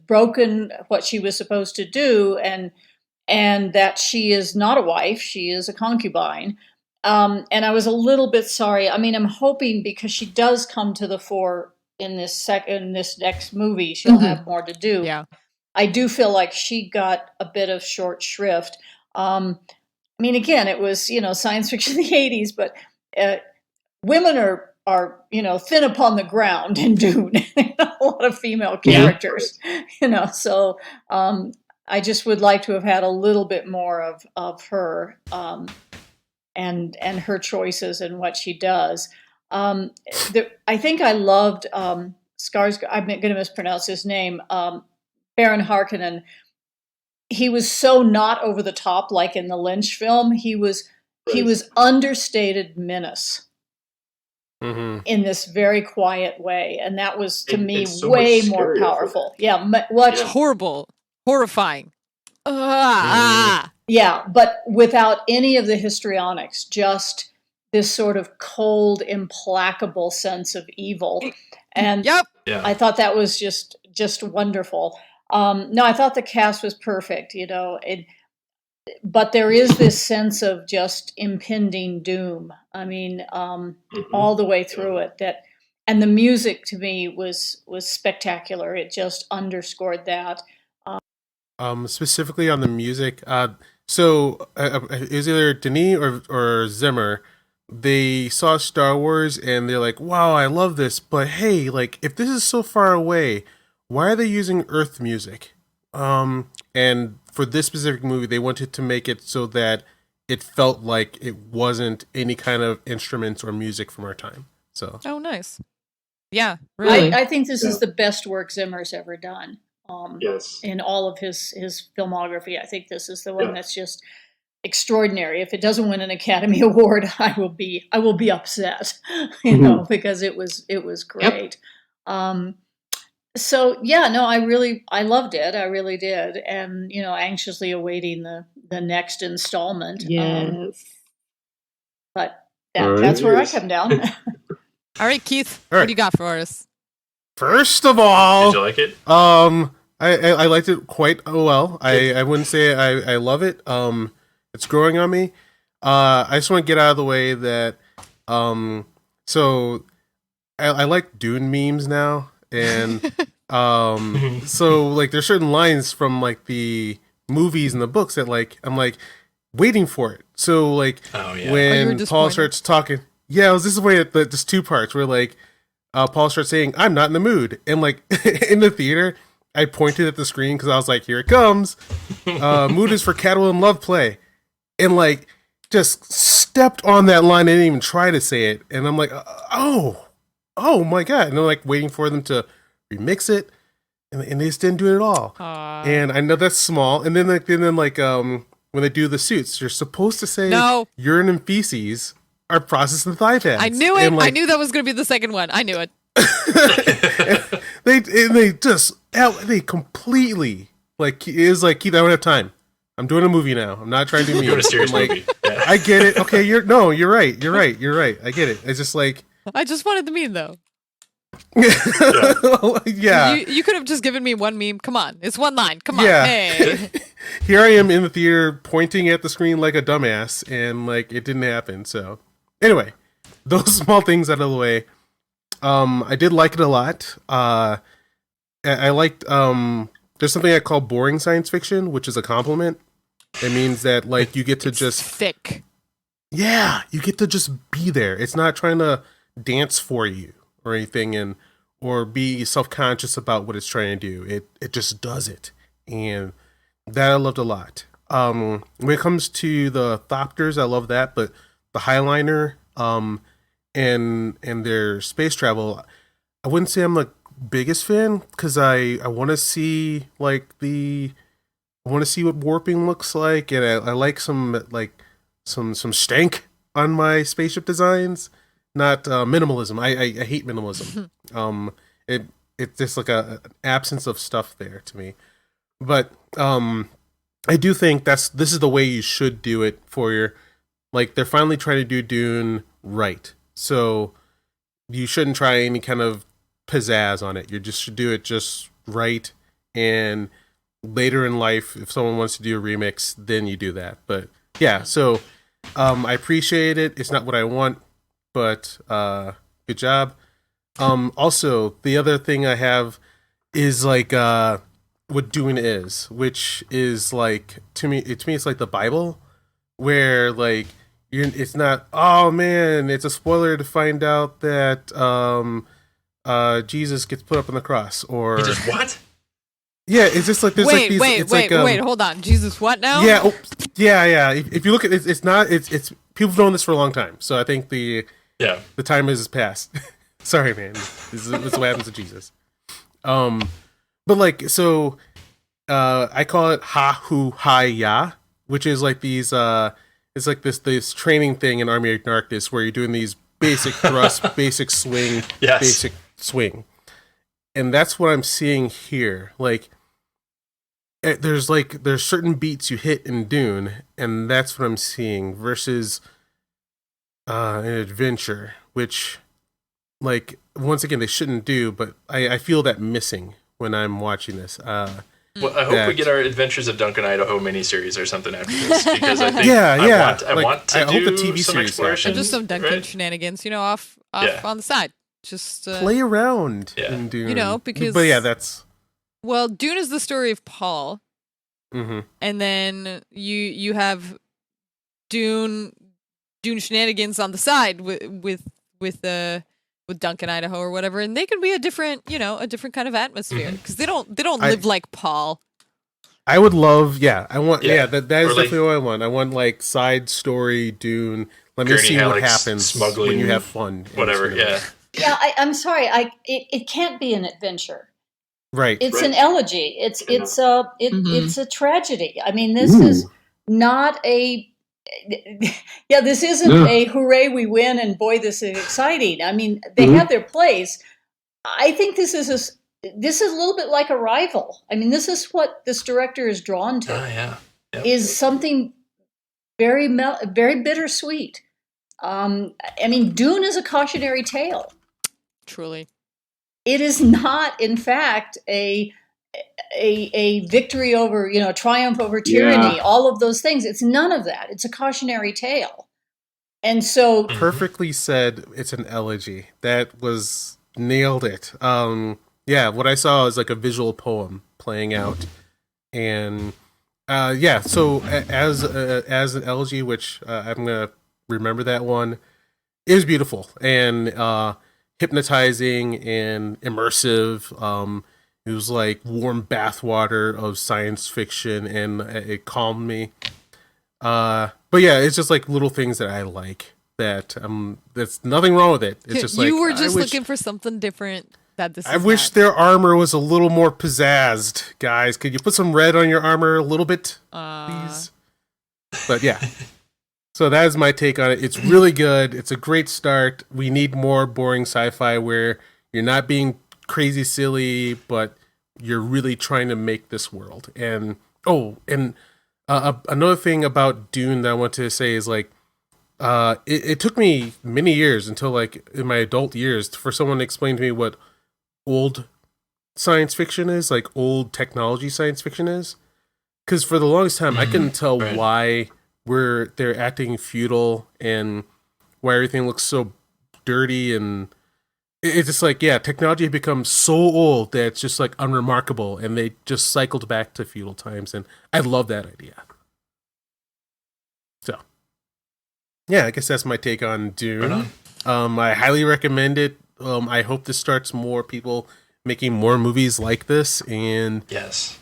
broken what she was supposed to do, and that she is not a wife, she is a concubine. And I was a little bit sorry. I mean, I'm hoping because she does come to the fore in this next movie, she'll have more to do. Yeah. I do feel like she got a bit of short shrift. I mean, again, it was, science fiction in the 80s, but women are thin upon the ground in Dune. A lot of female characters, so I just would like to have had a little bit more of her and her choices and what she does. I think I loved Skarsgård. I'm going to mispronounce his name. Baron Harkonnen. He was so not over the top like in the Lynch film. He was understated menace. Mm-hmm. In this very quiet way, and that was to me so way more powerful. Yeah, much horrible, horrifying. Yeah, but without any of the histrionics, just this sort of cold, implacable sense of evil. And Yep. Yeah. I thought that was just wonderful. No, I thought the cast was perfect, you know, but there is this sense of just impending doom. I mean, all the way through it. And the music to me was spectacular. It just underscored that. Specifically on the music, so it was either Denis or Zimmer. They saw Star Wars and they're like, "Wow, I love this," but hey, like if this is so far away, why are they using Earth music? And for this specific movie, they wanted to make it so that it felt like it wasn't any kind of instruments or music from our time. So, oh, nice. Yeah, really. I think this is the best work Zimmer's ever done. Yes. In all of his filmography, I think this is the one that's just extraordinary. If it doesn't win an Academy Award, I will be upset, you know, because it was great. So yeah, no, I loved it. I really did, and you know, anxiously awaiting the next installment. Yes. But All right. that's where I come down. All right, Keith, All right. what do you got for us? first of all, Did you like it? I liked it quite well. I wouldn't say I love it. It's growing on me. I just want to get out of the way that so I like Dune memes now, and so like there's certain lines from like the movies and the books that like I'm like waiting for it. So like when Paul starts talking, I was disappointed at just two parts where like Paul starts saying I'm not in the mood, and like in the theater I pointed at the screen because I was like, here it comes. Mood is for cattle and love play, and like just stepped on that line. I didn't even try to say it, and I'm like, oh my god! And I'm like waiting for them to remix it, and they just didn't do it at all. And I know that's small. And then when they do the suits, you're supposed to say urine and feces are processed in thigh pads. I knew it. I knew that was going to be the second one. I knew it. they completely like is like, Keith, I don't have time. I'm doing a movie now. I'm not trying to do Doing a serious movie. Yeah. I get it. Okay, you're right. I get it. It's just like I just wanted the meme though. Yeah. You could have just given me one meme. Come on. It's one line. Come on. Yeah. Hey. Here I am in the theater pointing at the screen like a dumbass, and like it didn't happen. So anyway, those small things out of the way. I did like it a lot. I liked there's something I call boring science fiction, which is a compliment. It means that like you get to just thick. Yeah, you get to just be there. It's not trying to dance for you or anything or be self-conscious about what it's trying to do. It just does it. And that I loved a lot. When it comes to the Thopters, I love that, but the Highliner and their space travel, I wouldn't say I'm the biggest fan because I want to see like I want to see what warping looks like, and I like some stank on my spaceship designs. Not minimalism. I hate minimalism. It's just like an absence of stuff there to me. But I do think this is the way you should do it for your like they're finally trying to do Dune right. So you shouldn't try any kind of pizzazz on it. You just should do it just right, and later in life, if someone wants to do a remix, then you do that. But yeah, so I appreciate it. It's not what I want, but good job. Also, the other thing I have is like what Dune is, which is like to me it's like the Bible, where like it's not. Oh man, it's a spoiler to find out that Jesus gets put up on the cross, or He just what? Yeah, it's just like there's wait, hold on. Jesus, what now? Yeah, yeah. If you look at it, it's not. It's people have known this for a long time. So I think the time has passed. Sorry, man. This is what happens to Jesus. But like so, I call it HAIKYUU, which is like these. It's like this training thing in Army of Darkness where you're doing these basic thrust, basic swing, basic swing, and that's what I'm seeing here. Like. There's certain beats you hit in Dune, and that's what I'm seeing. Versus, an adventure, which, like, once again, they shouldn't do, but I feel that missing when I'm watching this. Well, I hope we get our Adventures of Duncan, Idaho miniseries or something after this, because I think I want to do the TV some series exploration. And just some Duncan right? shenanigans, off on the side. Just play around in Dune. Because... But yeah, that's... Well, Dune is the story of Paul. Mm-hmm. And then you have Dune shenanigans on the side with Duncan, Idaho, or whatever, and they could be a different kind of atmosphere because they don't live like Paul. I would love, I want, that is definitely like, what I want. I want like side story Dune. Let me Gurney see Halleck's what happens smuggling, when you have fun. Whatever, yeah. Yeah, I'm sorry. It can't be an adventure. Right. It's an elegy. It's a tragedy. I mean, this is not a. This isn't a hooray, we win, and boy, this is exciting. I mean, they have their place. I think this is a little bit like Arrival. I mean, this is what this director is drawn to. Is something very very bittersweet. I mean, Dune is a cautionary tale. Truly, it is not, in fact, a victory over, triumph over tyranny, all of those things. It's none of that. It's a cautionary tale. And so... Perfectly said, it's an elegy. That was... nailed it. What I saw is like a visual poem playing out. And, so as an elegy, which I'm going to remember that one, it was beautiful and hypnotizing and immersive. It was like warm bathwater of science fiction, and it calmed me. But yeah, it's just like little things that I like. That there's nothing wrong with it. It's just you were just looking for something different. I wish their armor was a little more pizzazzed, guys. Could you put some red on your armor a little bit, please? But yeah. So that is my take on it. It's really good. It's a great start. We need more boring sci-fi where you're not being crazy silly, but you're really trying to make this world. And another thing about Dune that I want to say is like, it took me many years until like in my adult years for someone to explain to me what old science fiction is, like old technology science fiction is. Because for the longest time, I couldn't tell why they're acting feudal and why everything looks so dirty, and it's just like, technology had become so old that it's just like unremarkable, and they just cycled back to feudal times, and I love that idea. So, I guess that's my take on Dune. I highly recommend it. I hope this starts more people making more movies like this, and add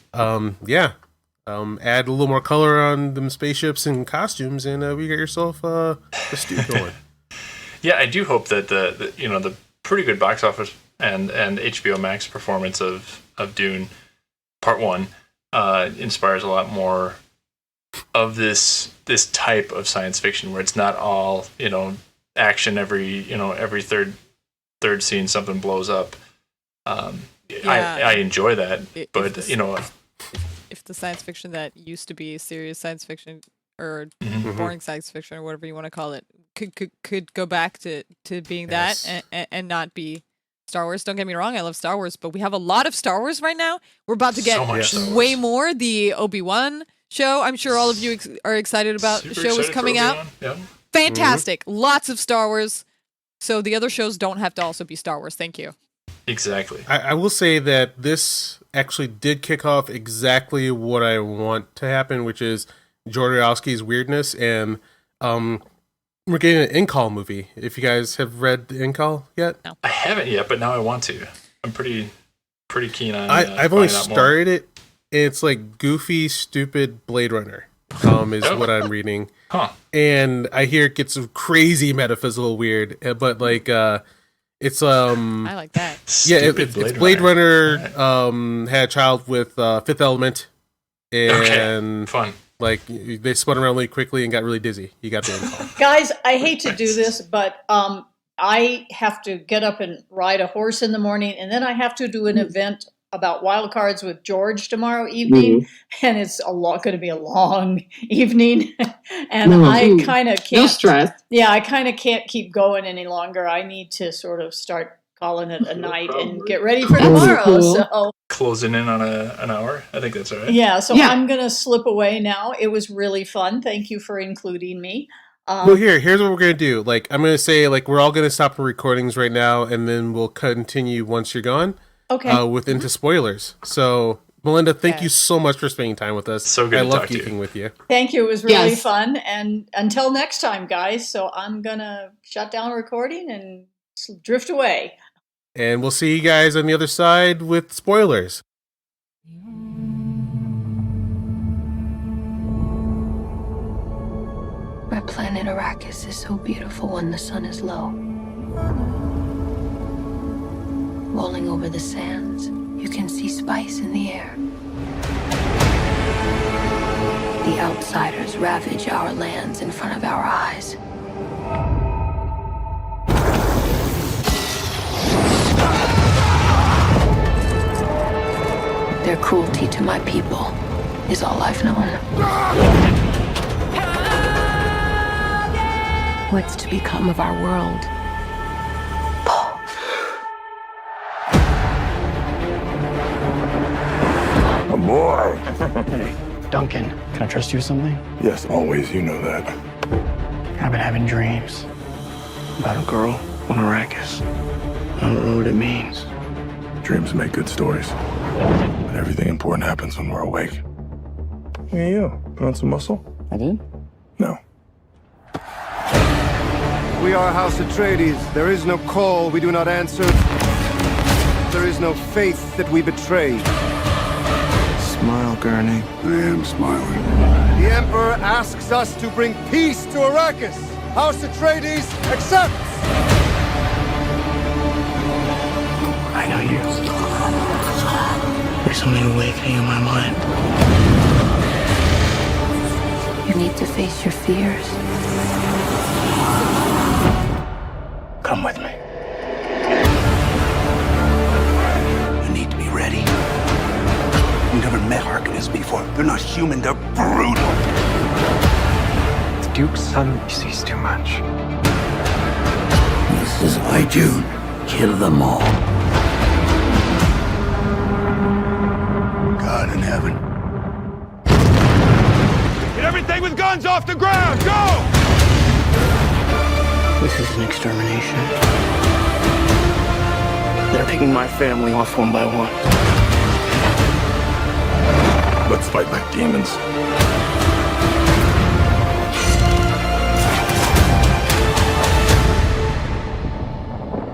a little more color on them spaceships and costumes, and we get yourself a stew going. I do hope that the pretty good box office and HBO Max performance of Dune Part 1 inspires a lot more of this type of science fiction where it's not all action every third scene something blows up. I enjoy that, but if the science fiction that used to be serious science fiction or boring science fiction or whatever you want to call it could go back to being that and not be Star Wars. Don't get me wrong, I love Star Wars, but we have a lot of Star Wars right now. We're about to get way more. The Obi-Wan show, I'm sure all of you are excited about. The show is coming out. Yep. Fantastic. Lots of Star Wars. So the other shows don't have to also be Star Wars. Thank you. Exactly. I will say that this actually did kick off exactly what I want to happen, which is Jodorowsky's weirdness, and we're getting an In-Call movie. If you guys have read the In-Call yet? No. I haven't yet, but now I want to. I'm pretty keen on I've only started it. It's like goofy, stupid Blade Runner is what I'm reading. Huh. And I hear it gets crazy metaphysical weird, but like it's I like that. It's Blade Runner had a child with Fifth Element, and fun. Like they spun around really quickly and got really dizzy. You got the info. Guys, I hate to do this, but I have to get up and ride a horse in the morning, and then I have to do an event about wild cards with George tomorrow evening, and it's going to be a long evening, and I kind of can't. No stress. Yeah, I kind of can't keep going any longer. I need to sort of start calling it a night and get ready for tomorrow. Cool. So closing in on an hour. I think that's all right. Yeah, so I'm gonna slip away now. It was really fun. Thank you for including me. Well, here's what we're gonna do. Like, I'm gonna say, like, we're all gonna stop the recordings right now, and then we'll continue once you're gone. Okay. Into spoilers. So, Melinda, thank you so much for spending time with us. So good. I to love talk to geeking with you. Thank you. It was really fun. And until next time, guys. So I'm gonna shut down recording and drift away. And we'll see you guys on the other side with spoilers. My planet Arakkis is so beautiful when the sun is low. Rolling over the sands, you can see spice in the air. The outsiders ravage our lands in front of our eyes. Their cruelty to my people is all I've known. What's to become of our world? Paul. A boy. Hey, Duncan, can I trust you with something? Yes, always. You know that. I've been having dreams about a girl on Arakkis. I don't know what it means. Dreams make good stories. But everything important happens when we're awake. Hey, you. Put on some muscle? I did? No. We are House Atreides. There is no call we do not answer. There is no faith that we betray. Smile, Gurney. I am smiling. The Emperor asks us to bring peace to Arrakis. House Atreides accepts! I know you. There's something awakening in my mind. You need to face your fears. Come with me. You need to be ready. You've never met Harkonnens before. They're not human, they're brutal. The Duke's son sees too much. This is HAIKYUU. Kill them all. God in heaven. Get everything with guns off the ground! Go! This is an extermination. They're picking my family off one by one. Let's fight like demons.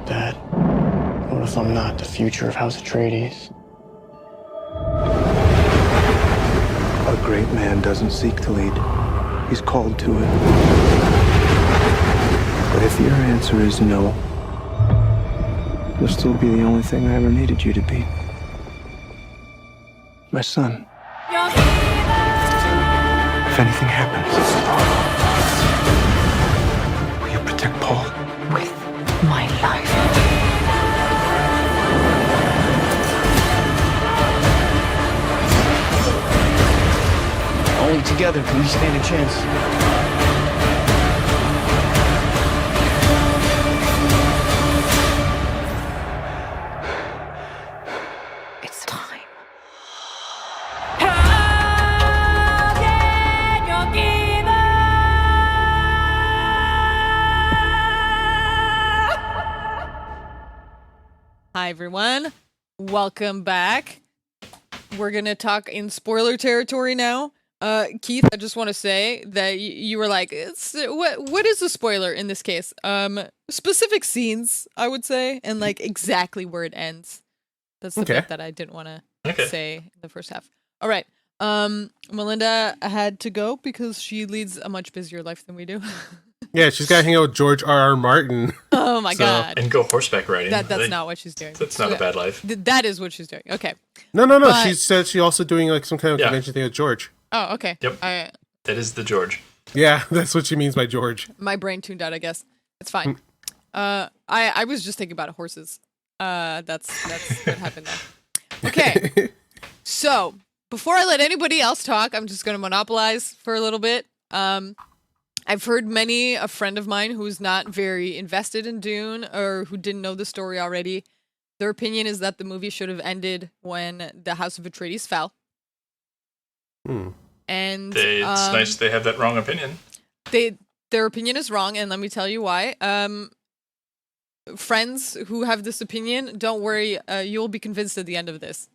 Dad, what if I'm not the future of House Atreides? A great man doesn't seek to lead. He's called to it. But if your answer is no, you'll still be the only thing I ever needed you to be. My son. If anything happens, will you protect Paul? With my life. Only together can we stand a chance. It's time. Hi, everyone. Welcome back. We're going to talk in spoiler territory now. Keith, I just want to say that you were like, what is a spoiler in this case? Specific scenes, I would say, and like exactly where it ends. That's the bit that I didn't want to say in the first half. All right. Melinda had to go because she leads a much busier life than we do. Yeah, she's got to hang out with George R.R. Martin. Oh my god. And go horseback riding. That's not what she's doing. That's not a bad life. That is what she's doing. Okay. No. But she said she's also doing like some kind of convention thing with George. Oh, okay. Yep. That is the George. Yeah, that's what she means by George. My brain tuned out, I guess. It's fine. I was just thinking about horses. That's what happened there. Okay. So, before I let anybody else talk, I'm just going to monopolize for a little bit. I've heard a friend of mine who's not very invested in Dune or who didn't know the story already. Their opinion is that the movie should have ended when the House of Atreides fell. And it's nice they have that wrong opinion. Their opinion is wrong, and let me tell you why. Friends who have this opinion, don't worry, you'll be convinced at the end of this.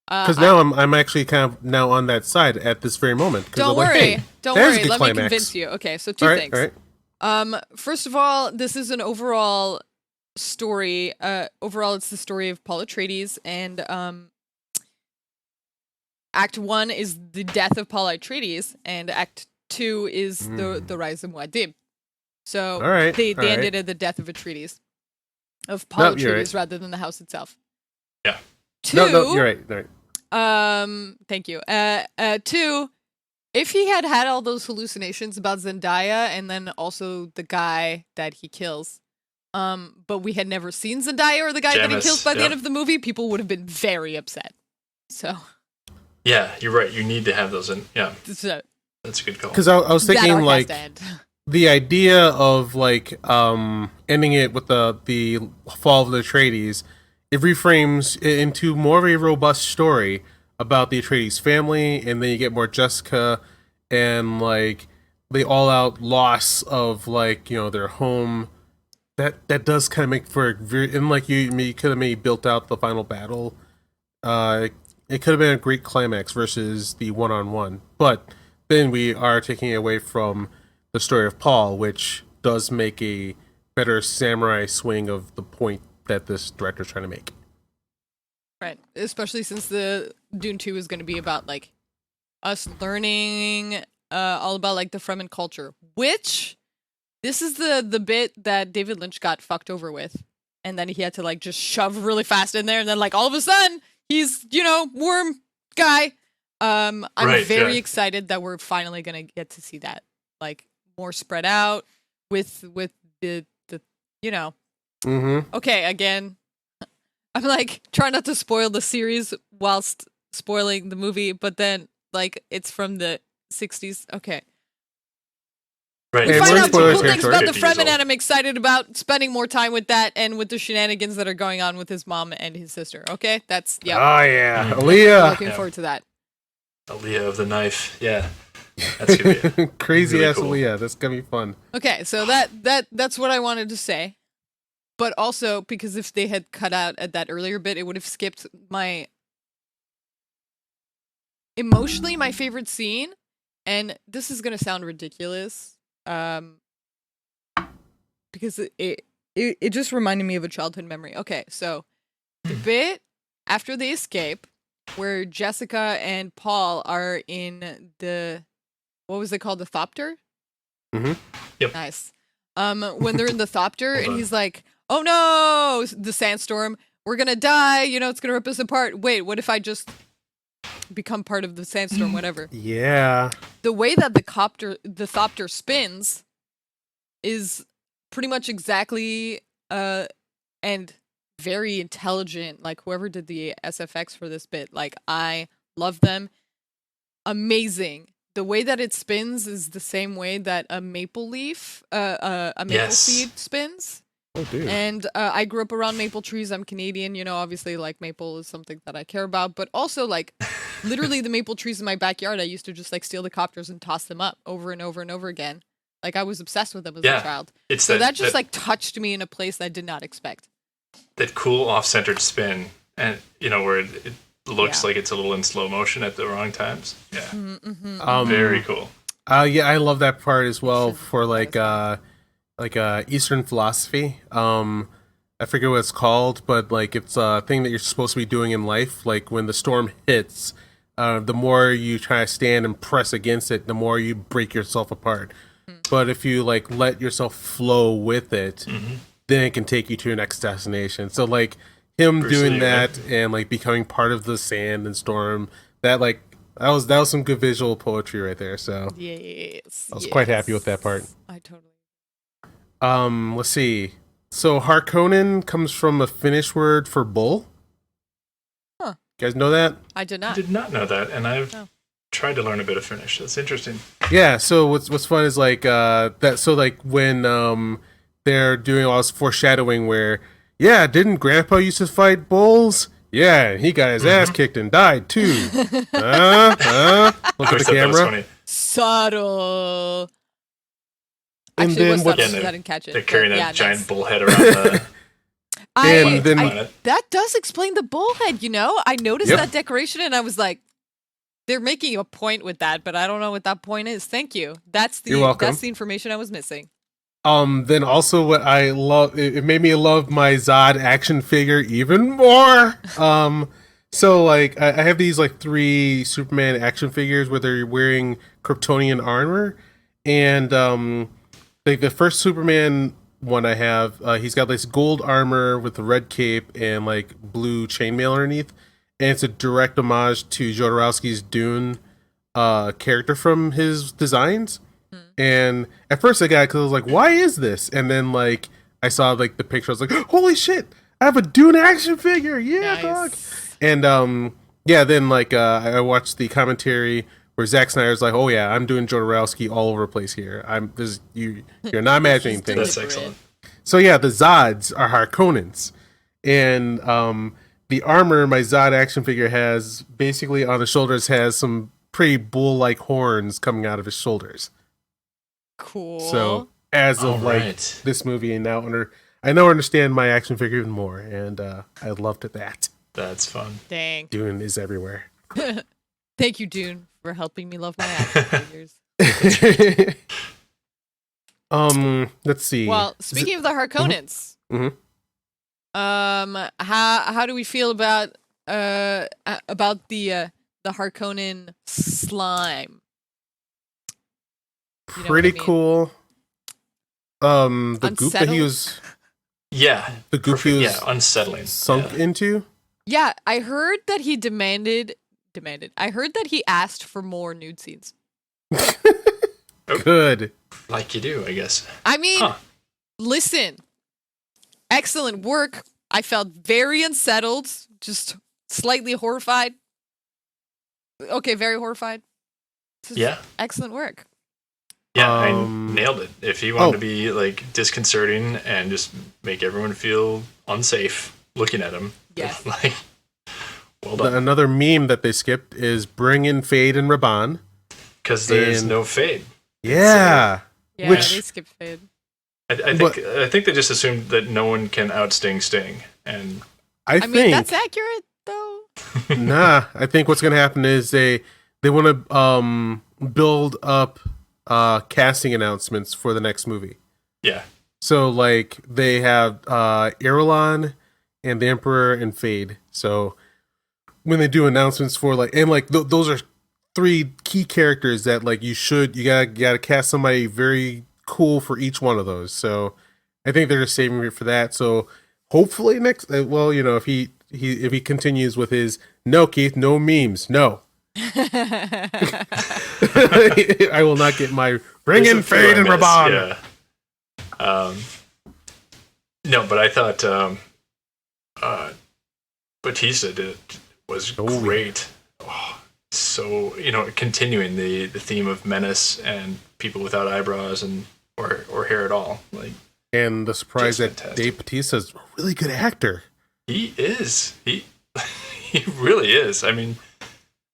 Because now I'm actually kind of now on that side at this very moment. Don't worry, let me convince you. Okay, so two things. All right. First of all, this is an overall story. Overall, it's the story of Paul Atreides, and Act 1 is the death of Paul Atreides, and Act 2 is the rise of MUAD'DIB. So they ended at the death of Atreides, of Paul Atreides, rather than the house itself. Yeah. No, you're right. Thank you. 2, if he had all those hallucinations about Zendaya and then also the guy that he kills, but we had never seen Zendaya or the guy that he kills by the end of the movie, people would have been very upset. So. Yeah, you're right. You need to have those in. Yeah. That's a good call. Because I was thinking, like, the idea of, like, ending it with the fall of the Atreides, it reframes it into more of a robust story about the Atreides family, and then you get more Jessica and, like, the all-out loss of, like, you know, their home. That does kind of make for a very, and like you could have maybe built out the final battle. It could have been a great climax versus the one-on-one, but then we are taking away from the story of Paul, which does make a better samurai swing of the point that this director's trying to make. Right, especially since the Dune 2 is going to be about, like, us learning all about, like, the Fremen culture, which this is the bit that David Lynch got fucked over with, and then he had to, like, just shove really fast in there, and then, like, all of a sudden he's, you know, worm guy. I'm very excited that we're finally gonna get to see that, like, more spread out with the you know. Okay, again, I'm like trying not to spoil the series whilst spoiling the movie, but then, like, it's from the 60s. Okay. Right. We find out cool things about the Fremen, and I'm excited about spending more time with that and with the shenanigans that are going on with his mom and his sister. Okay, that's Oh yeah, Aaliyah. Looking forward to that. Aaliyah of the knife, yeah. That's gonna be crazy really ass cool. Aaliyah. That's gonna be fun. Okay, so that's what I wanted to say, but also because if they had cut out at that earlier bit, it would have skipped my emotionally my favorite scene, and this is gonna sound ridiculous. Because it just reminded me of a childhood memory. Okay, so the bit after they escape, where Jessica and Paul are in the, what was it called, the Thopter? Yep. Nice. When they're in the Thopter, and he's like, "Oh no, the sandstorm, we're gonna die. You know, it's gonna rip us apart. Wait, what if I just become part of the sandstorm, whatever." Yeah. The way that the Thopter spins is pretty much exactly and very intelligent. Like, whoever did the SFX for this bit, like, I love them. Amazing. The way that it spins is the same way that a maple leaf, a maple seed spins. Oh, dude. And I grew up around maple trees. I'm Canadian, you know, obviously, like, maple is something that I care about. But also, like, literally the maple trees in my backyard, I used to just, like, steal the copters and toss them up over and over and over again. Like, I was obsessed with them as a child. So that just, like, touched me in a place I did not expect. That cool off-centered spin, and, you know, where it looks like it's a little in slow motion at the wrong times. Yeah. Very cool. Yeah, I love that part as well for, like Eastern philosophy. I forget what it's called, but, like, it's a thing that you're supposed to be doing in life. Like, when the storm hits, the more you try to stand and press against it, the more you break yourself apart. But if you, like, let yourself flow with it, then it can take you to your next destination. So, like, him doing that and, like, becoming part of the sand and storm, that, like, that was some good visual poetry right there. So yes, I was quite happy with that part. I totally. Let's see. So Harkonnen comes from a Finnish word for bull. Huh. You guys know that? I did I not. did not know that, and I've tried to learn a bit of Finnish. That's interesting. Yeah. So what's fun is like that. So like when they're doing all this foreshadowing, where didn't Grandpa used to fight bulls? Yeah, he got his ass kicked and died too. Look at the camera. Subtle. And Actually, then what's what's that? I didn't catch it. They're carrying But a giant nice. bull head around the And then- planet. That does explain the bullhead, you know? I noticed that decoration and I was like, they're making a point with that, but I don't know what that point is. Thank you. You're welcome. That's the information I was missing. Then also what I love, it made me love my Zod action figure even more. So like I have these like 3 Superman action figures where they're wearing Kryptonian armor, and like the first Superman one I have, he's got this gold armor with a red cape and like blue chainmail underneath, and it's a direct homage to Jodorowsky's Dune character from his designs. And at first I got it because I was like, why is this? And then like I saw like the picture, I was like, holy shit, I have a Dune action figure. Yeah, dog. And then like I watched the commentary where Zack Snyder's like, oh yeah, I'm doing Jodorowsky all over the place here. You're not imagining things. That's excellent. So yeah, the Zods are Harkonnens. And the armor my Zod action figure has, basically on the shoulders, has some pretty bull-like horns coming out of his shoulders. Cool. So as of this movie, and I now understand my action figure even more, and I loved that. That's fun. Dang. Dune is everywhere. Thank you, Dune, for helping me love my action figures. Let's see. Well, speaking of the Harkonnens, how do we feel about the Harkonnen slime? You know pretty what I mean? cool. The goop that he Unsettled? was. Yeah. The goop he was unsettling. sunk into. Yeah, I heard that he demanded. I heard that he asked for more nude scenes. Good. Like you do, I guess. I mean, listen, excellent work. I felt very unsettled, just slightly horrified. Okay, very horrified. Yeah. Excellent work. Yeah, I nailed it. If he wanted to be like disconcerting and just make everyone feel unsafe looking at him, yes. Like, well done. Another meme that they skipped is bring in Fade and Raban. Because there's no Fade. Yeah. Yeah, they skipped Fade. I think they just assumed that no one can outsting Sting, and I mean that's accurate though. Nah, I think what's gonna happen is they want to build up casting announcements for the next movie. Yeah. So like they have Irulan and the Emperor and Fade. So when they do announcements for like those are 3 key characters that like you gotta cast somebody very cool for each one of those. So I think they're just saving it for that. So hopefully next, if he continues with his no Keith, no memes, no. I will not get my bring in Fade and Raban. Yeah. No, but I thought Batista was great. Oh, so continuing the theme of menace and people without eyebrows or hair at all, like. And the surprise that Dave Bautista's a really good actor. He is. He really is. I mean,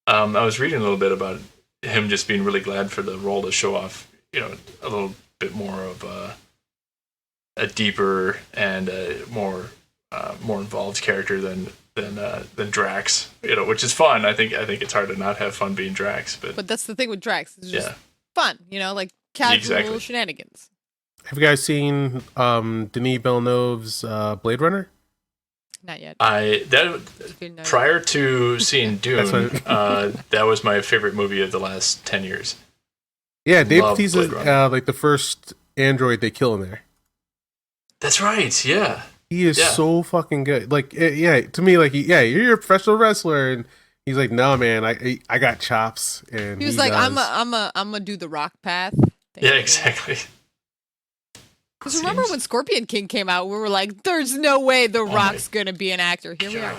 I was reading a little bit about him just being really glad for the role to show off, a little bit more of a deeper and a more involved character than Drax, which is fun. I think it's hard to not have fun being Drax, but that's the thing with Drax. It's just fun, like casual shenanigans. Have you guys seen Denis Villeneuve's Blade Runner? Not yet. Prior to seeing Dune, that was my favorite movie of the last 10 years. Yeah, Dave Bautista's like the first android they kill in there. That's right. Yeah, he is so fucking good. Like, to me, like, you're a professional wrestler, and he's like, no, man, I got chops. And he was like, I'm gonna do the rock path. Yeah, exactly. Because remember when Scorpion King came out, we were like, there's no way The Rock's going to be an actor. Here we are.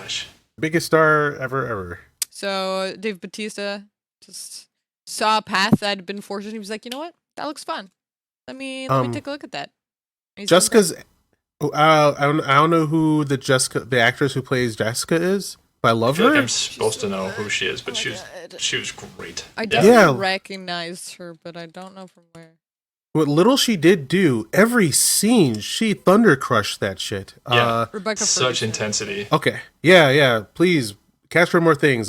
Biggest star ever. So Dave Bautista just saw a path that had been forged, and he was like, you know what? That looks fun. Let me take a look at that. Jessica's. I don't know who the actress who plays Jessica is, but I love her. I'm supposed to know who she is, but she was great. I definitely recognized her, but I don't know from where. What little she did do, every scene, she thunder crushed that shit. Rebecca such Ferguson. intensity. Okay. Yeah. Please cast her more things.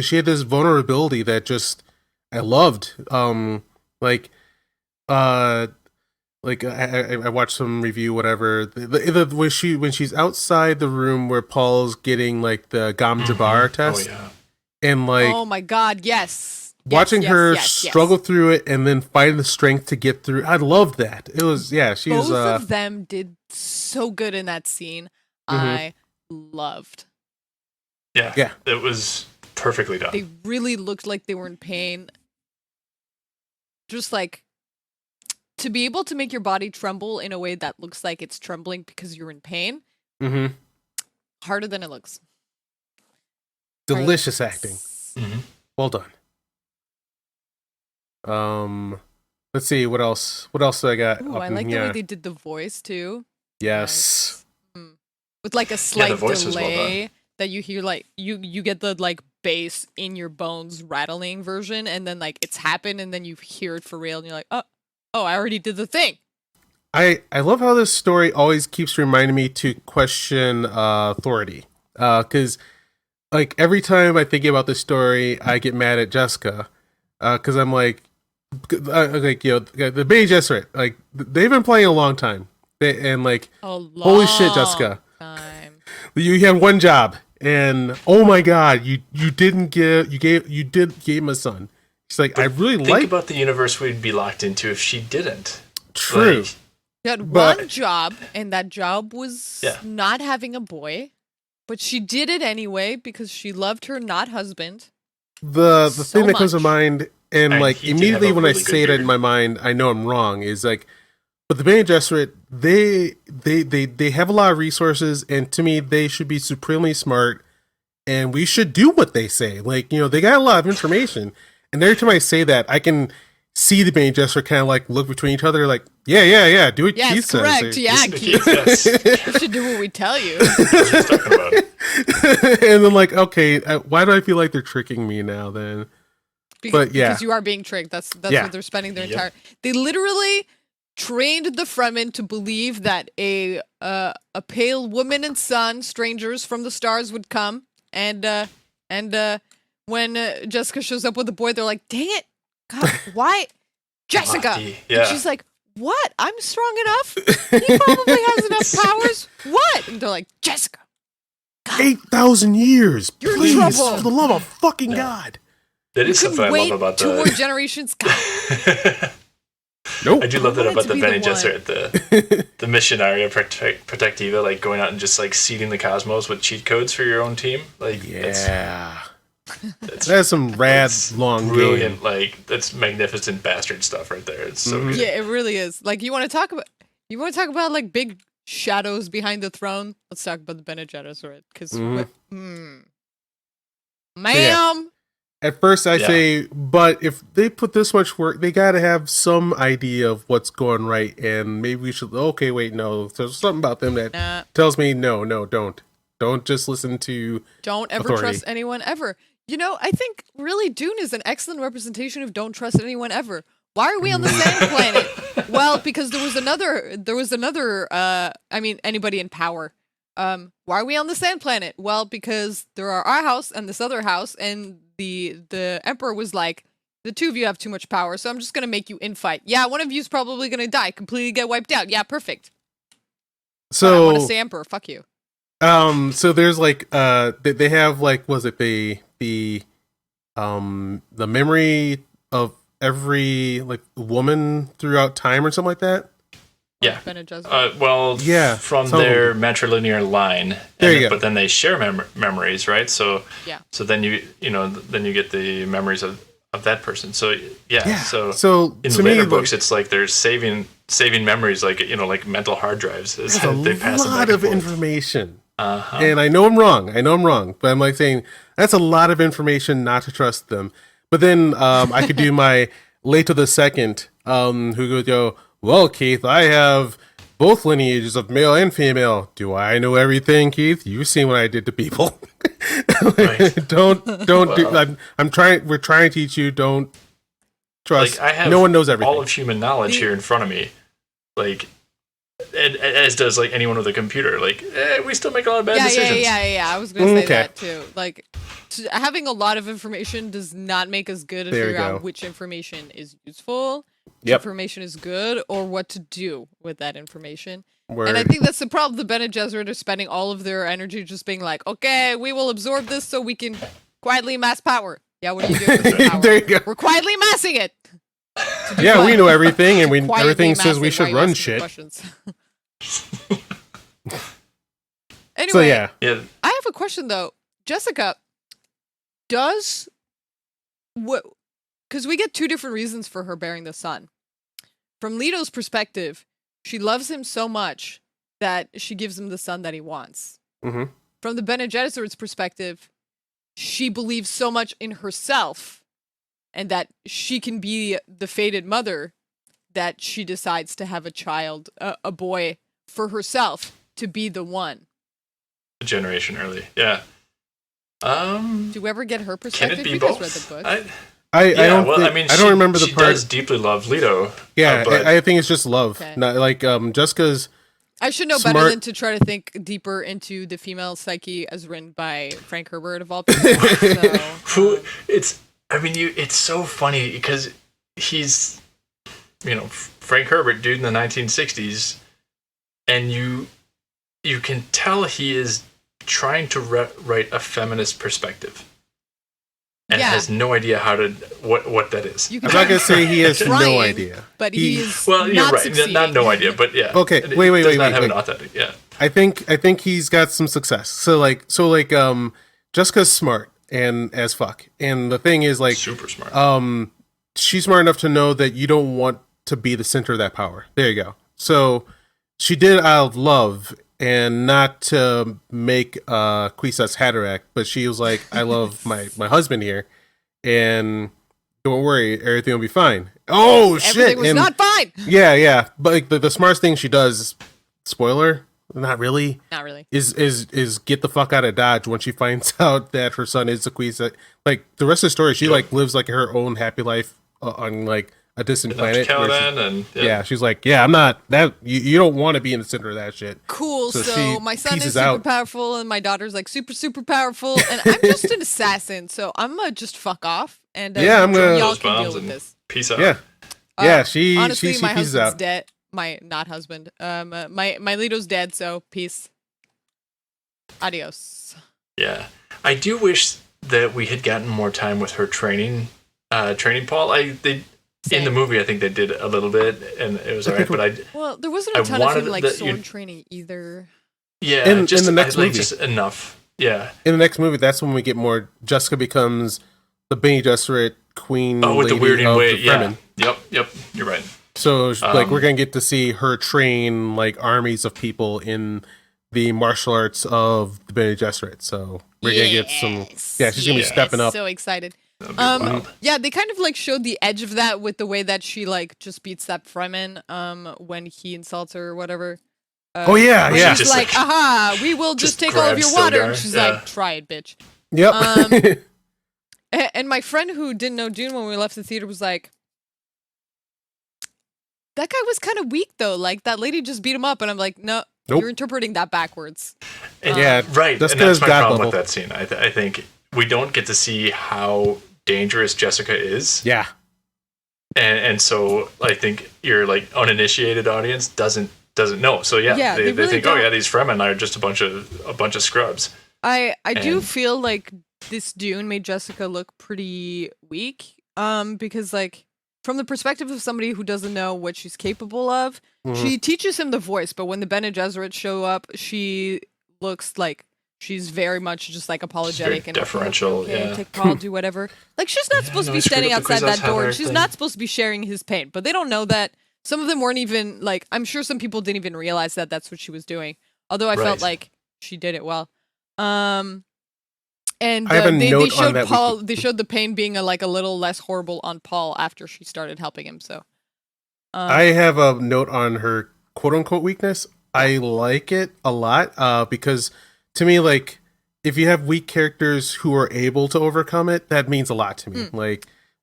She had this vulnerability that just I loved. I watched some review, whatever. When she's outside the room where Paul's getting like the Gam Jabbar test, and like, oh my god, yes. Watching her struggle through it and then finding the strength to get through. I loved that. It was, she was. Both of them did so good in that scene. I loved. Yeah. It was perfectly done. They really looked like they were in pain. Just like to be able to make your body tremble in a way that looks like it's trembling because you're in pain. Mm-hmm. Harder than it looks. Delicious acting. Mm-hmm. Well done. Let's see what else. What else do I got? Ooh, I like the way they did the voice too. Yes. Nice. With like a slight delay that you hear, like you get the like bass in your bones rattling version, and then like it's happened, and then you hear it for real, and you're like, oh, I already did the thing. I love how this story always keeps reminding me to question authority. Because like every time I think about this story, I get mad at Jessica. Because I'm like the Bene Gesserit, like they've been playing a long time, holy shit, Jessica, you had one job, and oh my god, you did give him a son. She's like, I really think about the universe we'd be locked into if she didn't. True. She had one job, and that job was not having a boy, but she did it anyway because she loved her not husband. The thing that comes to mind, and like immediately when I say it in my mind, I know I'm wrong, is like, but the Bene Gesserit, they have a lot of resources, and to me, they should be supremely smart, and we should do what they say. Like, they got a lot of information, and every time I say that, I can see the Bene Gesserit kind of like look between each other, like, yeah, do what Keith says. Correct. Yeah, Keith. You should do what we tell you. And then like, okay, why do I feel like they're tricking me now then? Because you are being tricked. That's what they're spending their entire. They literally trained the Fremen to believe that a pale woman and son, strangers from the stars, would come, and when Jessica shows up with a boy, they're like, "Dang it, God, why, Jessica?" And she's like, "What? I'm strong enough. He probably has enough powers. What?" And they're like, "Jessica, 8,000 years, you're please, in trouble. for the love of fucking God." That is something I love about 2 more generations. Nope. I do love that about the Bene Gesserit, the Missionaria Protectiva, like going out and just like seeding the cosmos with cheat codes for your own team. Like, that's some rad long brilliant game. Like, that's magnificent bastard stuff right there. It's so good. Yeah, it really is. Like, you want to talk about like big shadows behind the throne? Let's talk about the Bene Gesserit, because ma'am. At first I say, but if they put this much work, they got to have some idea of what's going right, and maybe we should, okay, wait, no, there's something about them that tells me, no, don't just listen to Don't ever authority. Trust anyone ever. I think really Dune is an excellent representation of don't trust anyone ever. Why are we on the sand planet? Well, because there was another, anybody in power. Why are we on the sand planet? Well, because there are our house and this other house, and the emperor was like, the two of you have too much power, so I'm just gonna make you infight. Yeah, one of you's probably gonna die, completely get wiped out. Yeah, perfect. So but I want to say emperor, fuck you. So there's like they have like, was it the memory of every like woman throughout time or something like that? Yeah. From some their matrilinear line. There you go. But then they share memories, right? So So then you get the memories of that person. So So in the later books, it's like they're saving memories, like like mental hard drives. That's a lot of information. And I know I'm wrong, but I'm like saying that's a lot of information not to trust them. But then I could do my Leto the Second, who would go, well, Keith, I have both lineages of male and female. Do I know everything, Keith? You've seen what I did to people. Don't do. We're trying to teach you. Don't trust. Like, I have no one knows everything. All of human knowledge here in front of me. Like, as does like anyone with a computer. Like, we still make a lot of bad decisions. Yeah. I was going to say that too. Like, having a lot of information does not make us good at figuring out which information is useful, which information is good, or what to do with that information. Word. And I think that's the problem. The Bene Gesserit are spending all of their energy just being like, okay, we will absorb this so we can quietly mass power. Yeah, what do you do with the power? There you go. We're quietly massing it. Yeah, we know everything, and everything says we should run shit. Anyway, so, yeah. I have a question though. Jessica, because we get two different reasons for her bearing the son. From Leto's perspective, she loves him so much that she gives him the son that he wants. Mm-hmm. From the Bene Gesserit's perspective, she believes so much in herself and that she can be the fated mother that she decides to have a child, a boy, for herself to be the one. A generation early, yeah. Do you ever get her perspective? Can it be you both? guys read the book. I don't remember the part. She does deeply love Leto. Yeah, I think it's just love. Okay. Not like Jessica's. I should know better than to try to think deeper into the female psyche as written by Frank Herbert of all people. It's so funny because he's, Frank Herbert, dude in the 1960s, and you can tell he is trying to write a feminist perspective. And has no idea what that is. I'm not gonna say he has no idea, but he's you're right. Succeeding. Not no idea, but yeah. Okay, wait. An authentic, yeah. I think he's got some success. So Jessica's smart and as fuck, and the thing is like super smart. She's smart enough to know that you don't want to be the center of that power. There you go. So she did it out of love. And not to make Kwisatz Haderach, but she was like, I love my husband here, and don't worry, everything will be fine. Oh, shit. Everything was not fine. Yeah. But like, the smartest thing she does, spoiler, not really, is get the fuck out of Dodge when she finds out that her son is the Kwisatz. Like, the rest of the story, she like lives like her own happy life on like a distant planet. She's like, I'm not that. You don't want to be in the center of that shit. Cool. So my son is super powerful, and my daughter's like super powerful, and I'm just an assassin. So I'm gonna just fuck off, and I'm gonna y'all can deal with this. Peace out. Yeah. She honestly, she my pieces husband's out. dead. My not husband. My Leto's dead. So peace. Adios. Yeah, I do wish that we had gotten more time with her training Paul. In the movie, I think they did a little bit, and it was alright. But there wasn't a ton of him sword training either. Yeah, in the next movie, just enough. Yeah, in the next movie, that's when we get more. Jessica becomes the Bene Gesserit queen. Oh, with the weirding way. Yeah. Yep. You're right. So, we're gonna get to see her train like armies of people in the martial arts of the Bene Gesserit. So we're gonna get some. Yeah, she's gonna be stepping up. So excited. Yeah, they kind of like showed the edge of that with the way that she like just beats that Fremen when he insults her or whatever. Yeah. She's like, aha, we will just take all of your water. And she's like, try it, bitch. Yep. And my friend who didn't know Dune when we left the theater was like, that guy was kind of weak though. Like that lady just beat him up, and I'm like, nope. You're interpreting that backwards. Right. And that's my problem with that scene. I think we don't get to see how dangerous Jessica is. Yeah. And so I think your like uninitiated audience doesn't know. So they really think, don't. These Fremen are just a bunch of scrubs. I do feel like this Dune made Jessica look pretty weak. Because like from the perspective of somebody who doesn't know what she's capable of, she teaches him the voice, but when the Bene Gesserit show up, she looks like she's very much just like apologetic and deferential. Take Paul, do whatever. Like she's not supposed to be standing outside that door, and she's not supposed to be sharing his pain. But they don't know that. Some of them weren't even like. I'm sure some people didn't even realize that that's what she was doing. Although I felt like she did it well. And I have a they note on showed that. Paul. They showed the pain being a little less horrible on Paul after she started helping him. So I have a note on her quote unquote weakness. I like it a lot because to me, like, if you have weak characters who are able to overcome it, that means a lot to me.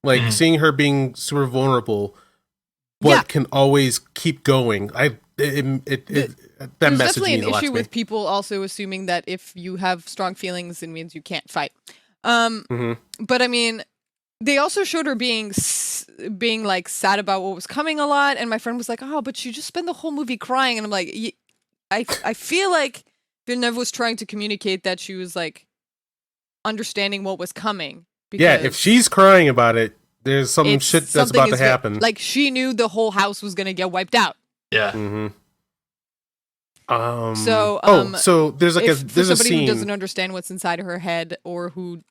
Like seeing her being super vulnerable, but can always keep going. That there's message definitely means an a lot issue to me. with people also assuming that if you have strong feelings, it means you can't fight. But I mean, they also showed her being like sad about what was coming a lot, and my friend was like, "Oh, but she just spent the whole movie crying," and I'm like, I feel like Villeneuve was trying to communicate that she was like understanding what was coming. Yeah, if she's crying about it, there's some shit that's about to happen. Like she knew the whole house was gonna get wiped out. Yeah. So there's like there's a somebody scene. who doesn't understand what's inside her head, or who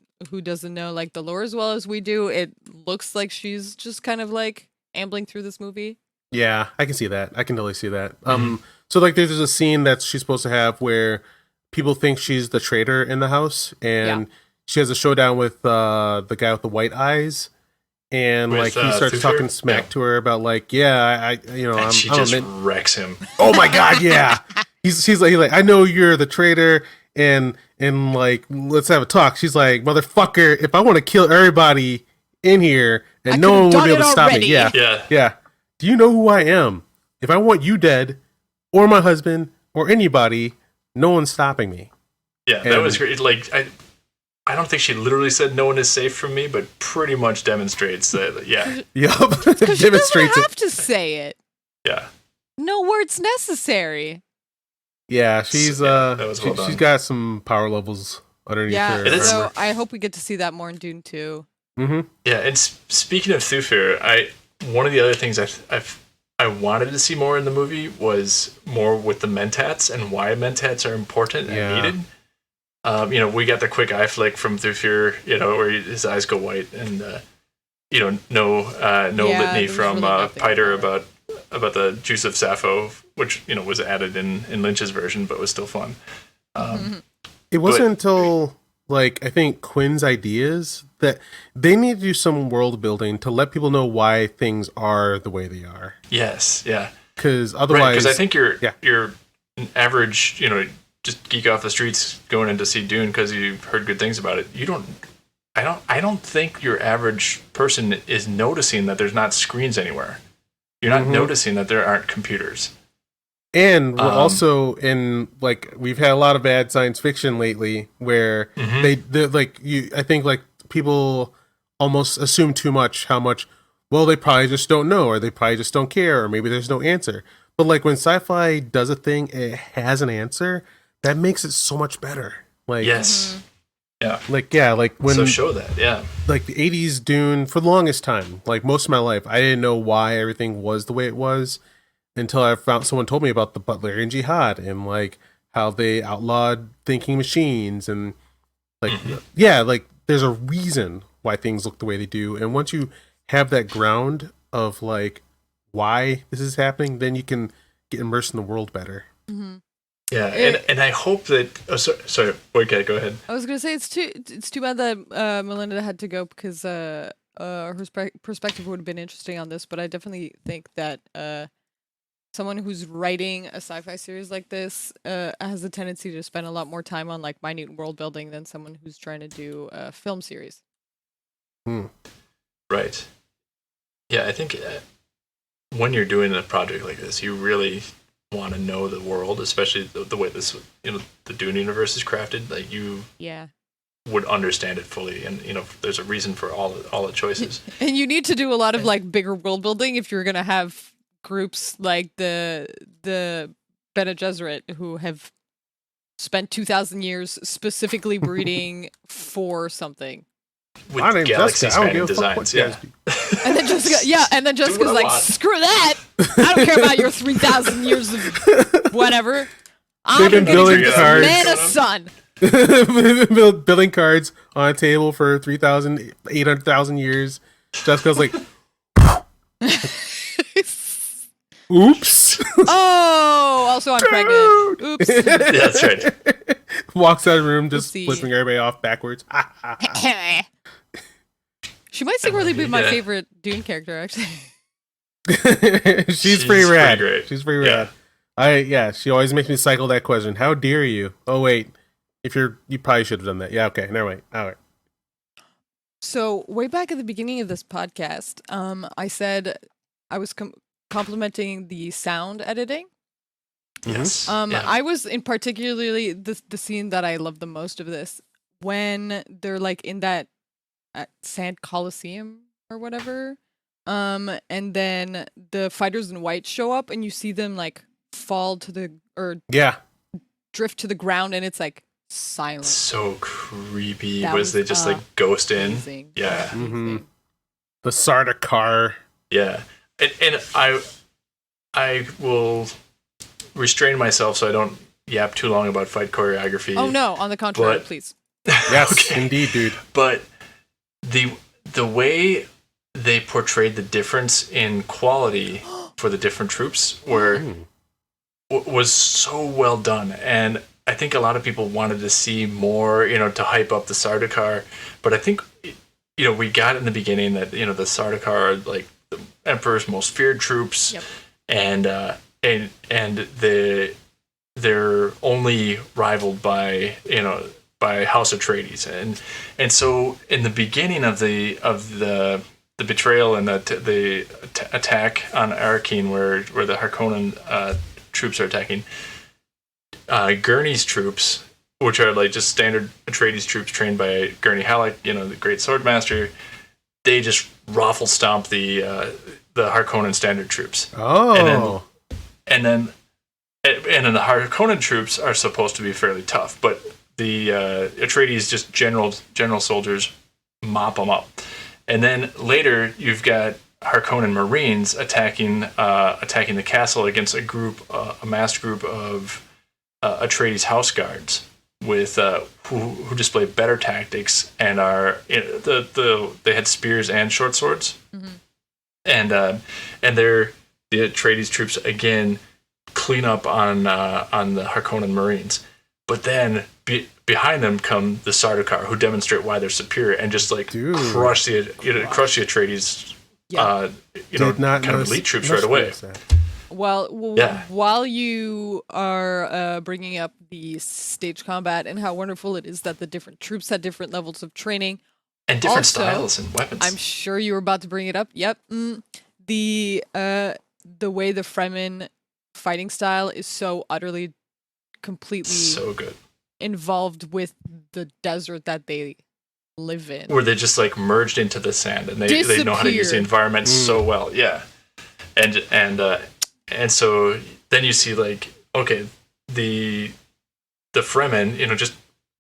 doesn't know like the lore as well as we do. It looks like she's just kind of like ambling through this movie. Yeah, I can see that. I can totally see that. So like there's a scene that she's supposed to have where people think she's the traitor in the house, and she has a showdown with the guy with the white eyes, and like he starts talking smack to her about like, and she just wrecks him. Oh my god, yeah. He's like, I know you're the traitor, and like let's have a talk. She's like, motherfucker, if I want to kill everybody in here and no one will be able to stop me. Yeah. Do you know who I am? If I want you dead, or my husband, or anybody, no one's stopping me. Yeah, that was great. Like, I don't think she literally said no one is safe from me, but pretty much demonstrates that, yeah. Yup. Because she doesn't have to say it. Yeah. No words necessary. Yeah, she's she's got some power levels underneath her. So I hope we get to see that more in Dune 2. Yeah, and speaking of Thufir, one of the other things I wanted to see more in the movie was more with the mentats and why mentats are important and needed. We got the quick eye flick from Thufir, where his eyes go white, and no litany from really Piter about the juice of Sappho, which was added in Lynch's version, but was still fun. It wasn't until like I think Quinn's ideas that they need to do some world building to let people know why things are the way they are. Yes, yeah. Because otherwise, because I think you're an average, just geek off the streets going in to see Dune because you heard good things about it. I don't think your average person is noticing that there's not screens anywhere. You're not noticing that there aren't computers. And we're also in like we've had a lot of bad science fiction lately where they're like I think like people almost assume too much how much they probably just don't know, or they probably just don't care, or maybe there's no answer. But like when sci-fi does a thing, it has an answer that makes it so much better. Like yes. Yeah. Like when show that, yeah. Like the 80s Dune, for the longest time, like most of my life, I didn't know why everything was the way it was until I found someone told me about the Butlerian Jihad and like how they outlawed thinking machines and like like there's a reason why things look the way they do. And once you have that ground of like why this is happening, then you can get immersed in the world better. Yeah, and I hope that. Oh, sorry. Okay, go ahead. I was gonna say it's too bad that Melinda had to go because her perspective would have been interesting on this. But I definitely think that someone who's writing a sci-fi series like this has a tendency to spend a lot more time on like minute world building than someone who's trying to do a film series. Right. Yeah, I think when you're doing a project like this, you really want to know the world, especially the way this the Dune universe is crafted. Like you would understand it fully, and there's a reason for all the choices. And you need to do a lot of like bigger world building if you're gonna have groups like the Bene Gesserit who have spent 2,000 years specifically breeding for something. With galaxy-spanning designs, And then Jessica's like, screw that! I don't care about your 3,000 years of whatever. I'm gonna building cards. Man a son. Building cards on a table for 3,000, 800,000 years. Jessica's like, oops. Oh, also I'm pregnant. Oops. Yeah, that's right. Walks out of the room, just Oopsie. flipping everybody off backwards. She might secretly be my Yeah. favorite Dune character, actually. She's pretty rad. pretty great. She's pretty rad. She always makes me cycle that question. How dare you? Oh wait, you probably should have done that. Yeah, okay, never mind. All right. So way back at the beginning of this podcast, I said I was complimenting the sound editing. Yes. I was in particularly the scene that I love the most of this when they're like in that sand coliseum or whatever, and then the fighters in white show up and you see them like fall to the drift to the ground and it's like silent. So creepy. That Was they just like ghost in? amazing. Yeah. Mm-hmm. The Sardaukar. Yeah. And I will restrain myself so I don't yap too long about fight choreography. Oh no, on the contrary, please. Yes, Okay. indeed, dude. But the way they portrayed the difference in quality for the different troops was so well done. And I think a lot of people wanted to see more, to hype up the Sardaukar. But I think, we got in the beginning that, the Sardaukar are like the Emperor's most feared troops. Yep. And they're only rivaled by House Atreides, and so in the beginning of the betrayal and the attack on Arakkis, where the Harkonnen troops are attacking, Gurney's troops, which are like just standard Atreides troops trained by Gurney Halleck, the great swordmaster, they just raffle stomp the Harkonnen standard troops. Oh, and then the Harkonnen troops are supposed to be fairly tough, but the Atreides, just general soldiers, mop them up. And then later you've got Harkonnen Marines attacking the castle against a massed group of Atreides house guards with who display better tactics and are they had spears and short swords. Mm-hmm. And the Atreides troops again clean up on the Harkonnen Marines, but then behind them come the Sardaukar, who demonstrate why they're superior and just like crush the Atreides, kind of elite troops right away. Well, while you are bringing up the stage combat and how wonderful it is that the different troops had different levels of training and different styles and weapons, I'm sure you were about to bring it up. Yep, the way the Fremen fighting style is so utterly, completely so good involved with the desert that they live in, where they just like merged into the sand and they know how to use the environment so well. Yeah, and so then you see like, okay, the Fremen, just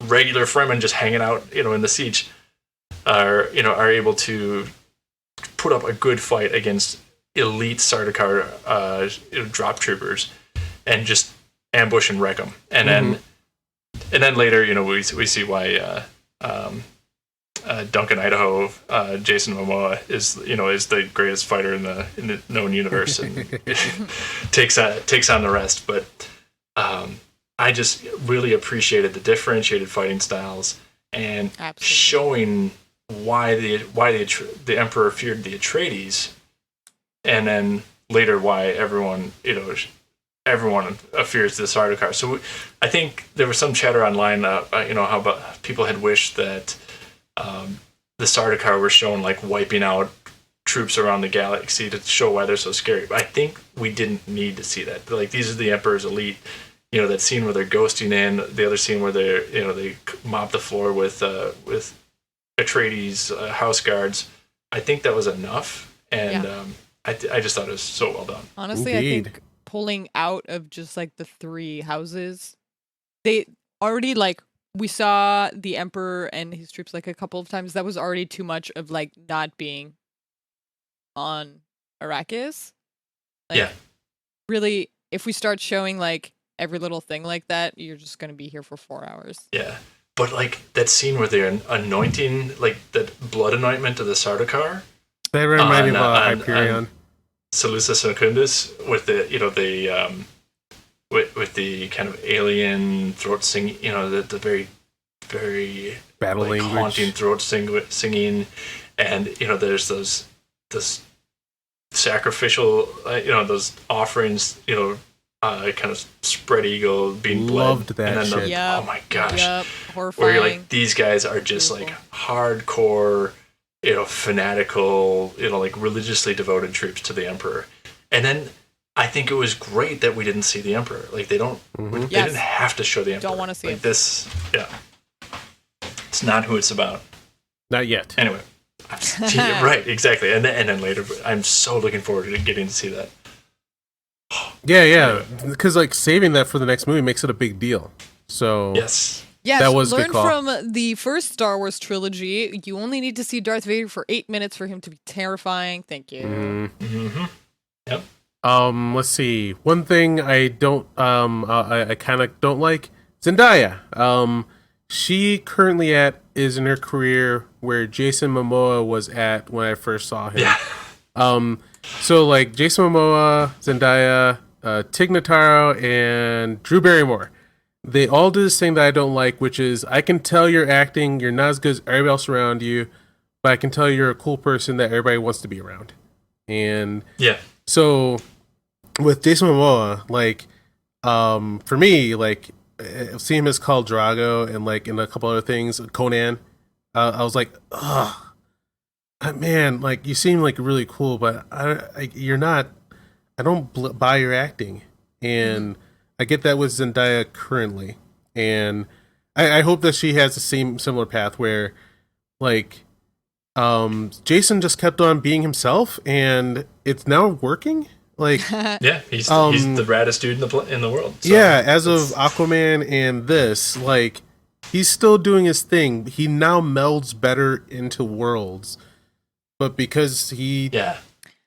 regular Fremen just hanging out, in the siege, are able to put up a good fight against elite Sardaukar drop troopers and just ambush and wreck them. And then later, we see why Duncan Idaho, Jason Momoa is the greatest fighter in the known universe and takes on the rest. But I just really appreciated the differentiated fighting styles and showing why the Emperor feared the Atreides, and then later why everyone fears the Sardaukar. So I think there was some chatter online, how about people had wished that the Sardaukar were shown like wiping out troops around the galaxy to show why they're so scary. But I think we didn't need to see that. Like, these are the Emperor's elite. That scene where they're ghosting in, the other scene where they mop the floor with Atreides house guards. I think that was enough, and I just thought it was so well done. Honestly, Indeed. I think pulling out of just like the three houses, they already like, we saw the Emperor and his troops like a couple of times. That was already too much of like not being on Arakkis. Like, really, if we start showing like every little thing like that, you're just going to be here for 4 hours. Yeah. But like that scene where they're anointing, like that blood anointment of the Sardaukar. That reminded me of Hyperion. Salusa Secundus with the with the kind of alien throat singing, the very very battle language, haunting throat singing, and there's those sacrificial those offerings, kind of spread eagle being loved bled, that and then shit. oh my gosh, horrifying. where you're like, these guys are just like hardcore, fanatical, like religiously devoted troops to the Emperor. And then I think it was great that we didn't see the Emperor. Like they don't, they didn't have to show the Emperor. Don't want to see like him. This. Yeah, it's not who it's about. Not yet. Anyway, right, exactly. And then later, I'm so looking forward to getting to see that. Yeah, because like saving that for the next movie makes it a big deal. So yes, that was a learn good call. from the first Star Wars trilogy. You only need to see Darth Vader for 8 minutes for him to be terrifying. Thank you. Mm-hmm. Yep. Let's see. One thing I don't, I kind of don't like Zendaya. She currently is in her career where Jason Momoa was at when I first saw him. Yeah. So like Jason Momoa, Zendaya, Tig Notaro, and Drew Barrymore, they all do this thing that I don't like, which is I can tell you're acting, you're not as good as everybody else around you, but I can tell you're a cool person that everybody wants to be around. And yeah. So with Jason Momoa, like, for me, like, seeing him as Khal Drago and like in a couple other things, Conan, I was like, ugh. Man, like you seem like really cool, but you're not. I don't buy your acting, and I get that with Zendaya currently, and I hope that she has the similar path where, like, Jason just kept on being himself, and it's now working. Like, yeah, he's the raddest dude in the world. So yeah, as of Aquaman and this, like, he's still doing his thing. He now melds better into worlds. But because he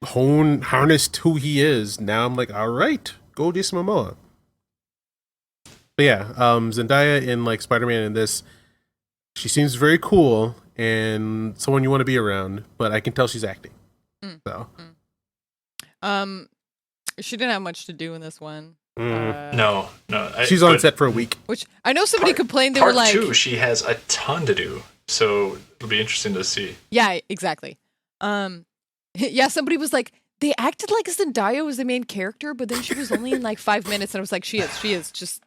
harnessed who he is, now I'm like, all right, go Jason Momoa. But yeah, Zendaya in like Spider-Man in this, she seems very cool and someone you want to be around. But I can tell she's acting. So, she didn't have much to do in this one. No. She's on set for a week. Which I know somebody complained they were like. Part 2, she has a ton to do, so it'll be interesting to see. Yeah, exactly. Yeah, somebody was like, they acted like Zendaya was the main character, but then she was only in like 5 minutes, and I was like, she is. Just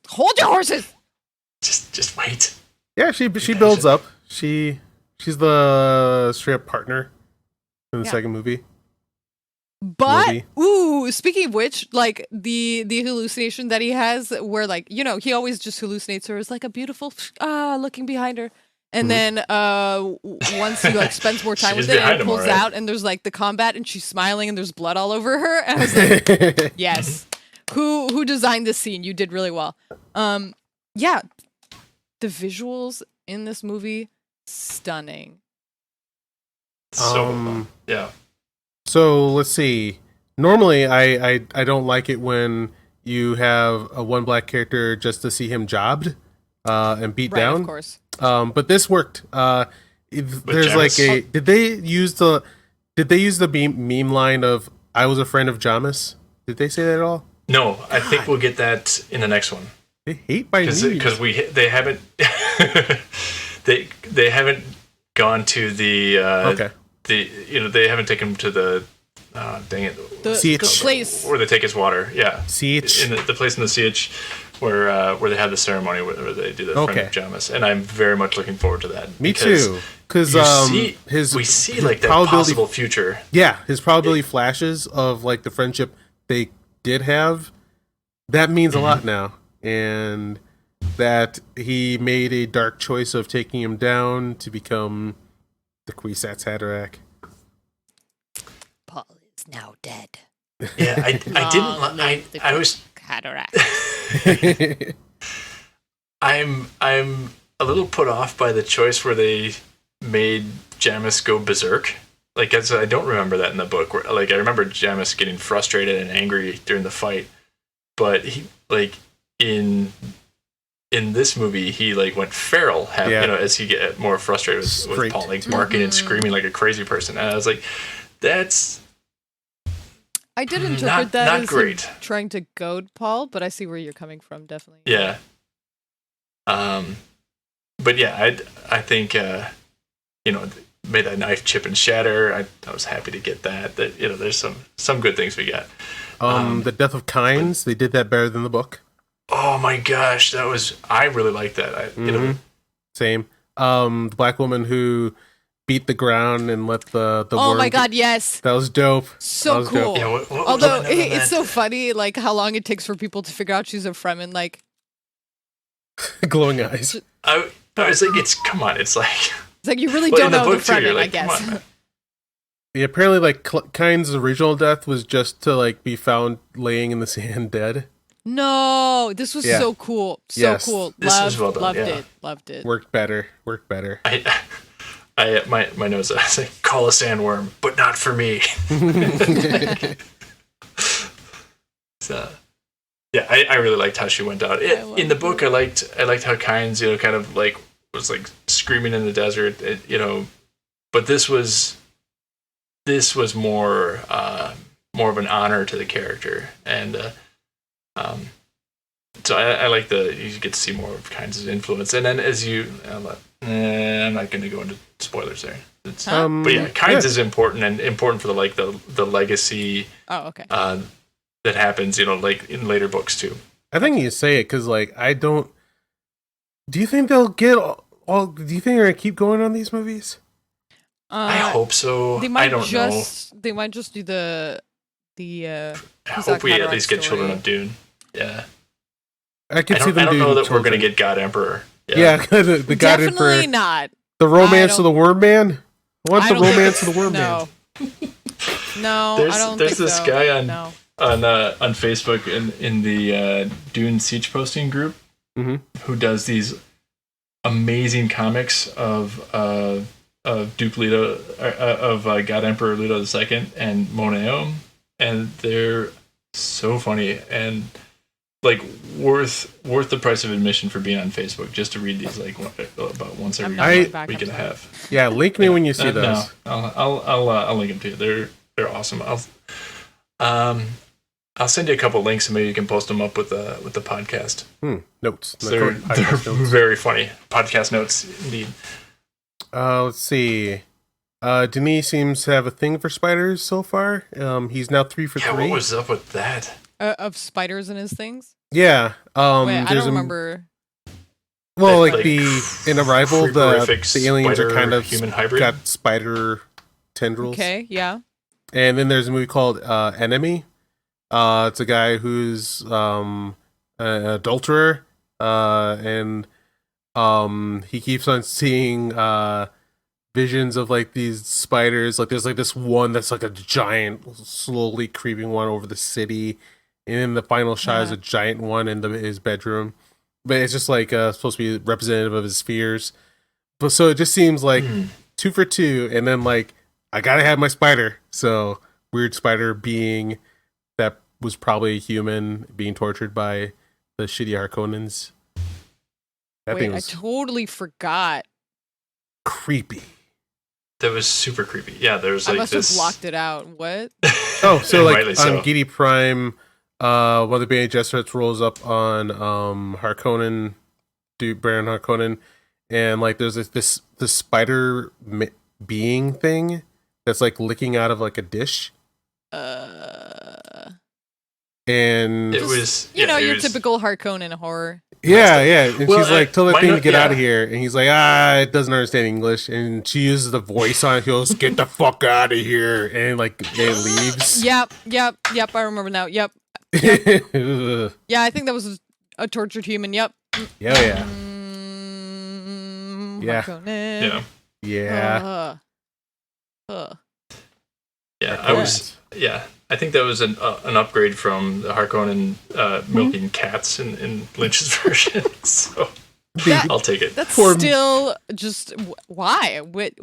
hold your horses. Just wait. Yeah, she builds up. She's the straight up partner in the second movie. But speaking of which, like the hallucination that he has, where like he always just hallucinates her as like a beautiful looking behind her. And then once he like spends more time with it, and it pulls out, and there's like the combat, and she's smiling, and there's blood all over her. And I was like, yes, who designed this scene? You did really well. Yeah, the visuals in this movie, stunning. So yeah. So let's see. Normally, I don't like it when you have a one black character just to see him jobbed and beat down. Of course. But this worked. There's like a. Did they use the meme line of "I was a friend of Jamis"? Did they say that at all? No, I think we'll get that in the next one. They hate by memes because they haven't they haven't gone to the they haven't taken him to the the place where they take his water. Yeah, CH in the place in the CH where they have the ceremony where they do the friend of Jamis, and I'm very much looking forward to that. Me too, because we see like that possible future. Yeah, his probability flashes of like the friendship they did have. That means a lot now, and that he made a dark choice of taking him down to become the Kwisatz Haderach. Paul is now dead. Yeah, I was Haderach. I'm a little put off by the choice where they made Jamis go berserk. Like, I don't remember that in the book. Where, like, I remember Jamis getting frustrated and angry during the fight, but he like in this movie he like went feral, as he get more frustrated with Paul, like barking and screaming like a crazy person. And I was like, that's I did interpret that not as great. Trying to goad Paul, but I see where you're coming from, definitely. Yeah. But yeah, I think made that knife chip and shatter. I was happy to get that. That there's some good things we got. The Death of Kinds, they did that better than the book. Oh my gosh, I really liked that. Same. The black woman who beat the ground and let the oh worm my god, yes, that was dope. So was cool. dope. Yeah, what although it's so funny, like how long it takes for people to figure out she's a Fremen. Like glowing eyes. I was like, come on, it's like you really don't know the book too, Fremen, you're I like, guess. come on, man. Yeah, apparently, like Kynes' original death was just to like be found laying in the sand dead. No, this was so cool, cool. This was well done, Loved it. Worked better. My notes. I say, call a sandworm, but not for me. So, yeah, I really liked how she went out. In the book, I liked how Kynes, kind of like was like screaming in the desert, but this was more of an honor to the character, and so I like you get to see more of Kynes' influence, and then as I'm not going to go into spoilers there. But yeah, Kynes is important for the legacy. Oh, okay. That happens, like in later books too. I think you say it because, like, I don't. Do you think they'll get all? Do you think they're gonna keep going on these movies? I hope so. I don't know. They might just do the. I hope we at least get Children of Dune. Yeah. I can see them. I don't know that we're gonna get God Emperor. Yeah, the God Emperor. Definitely not. The romance of the Worm Man. I want the romance of the Worm Man. No, I don't there's think this so. guy on Facebook in the Dune Siege posting group who does these amazing comics of Duke Leto of God Emperor Leto II and Moneo, and they're so funny and like worth the price of admission for being on Facebook just to read these like about once every week and a half. Yeah, link me when you see those. No, I'll link them to you. They're awesome. I'll send you a couple links and maybe you can post them up with the podcast. Notes. So they're very funny. Podcast notes, indeed. Let's see. Denis seems to have a thing for spiders so far. He's now 3 for 3. What was up with that? Of spiders and his things? Yeah. Wait, I don't remember. Well, in Arrival, the aliens are kind of human hybrid. Got spider tendrils. Okay, yeah. And then there's a movie called Enemy. It's a guy who's an adulterer, and he keeps on seeing visions of like these spiders. Like there's like this one that's like a giant, slowly creeping one over the city, and then the final shot is a giant one in his bedroom. But it's just like supposed to be representative of his fears. But so it just seems like 2 for 2, and then like I gotta have my spider. So weird spider being that was probably a human being tortured by the shitty Harkonnens. Wait, I totally forgot. Creepy. That was super creepy. Yeah, there's like I must have blocked it out. What? Oh, so like on so. Giddy Prime, one of the Bene Gesserits rolls up on Harkonnen, Baron Harkonnen, and like there's this spider being thing that's like licking out of like a dish. And it was your typical Harkonnen horror. Yeah. And she's like, tell that thing to get out of here. And he's like, it doesn't understand English. And she uses the voice on it. He goes, get the fuck out of here. And like, it leaves. Yep. I remember now. Yep. Yeah, I think that was a tortured human. Yep. Yeah. Harkonnen. Yeah. I think that was an upgrade from the Harkonnen milking cats in Lynch's version. So I'll take it. That's still just why? What?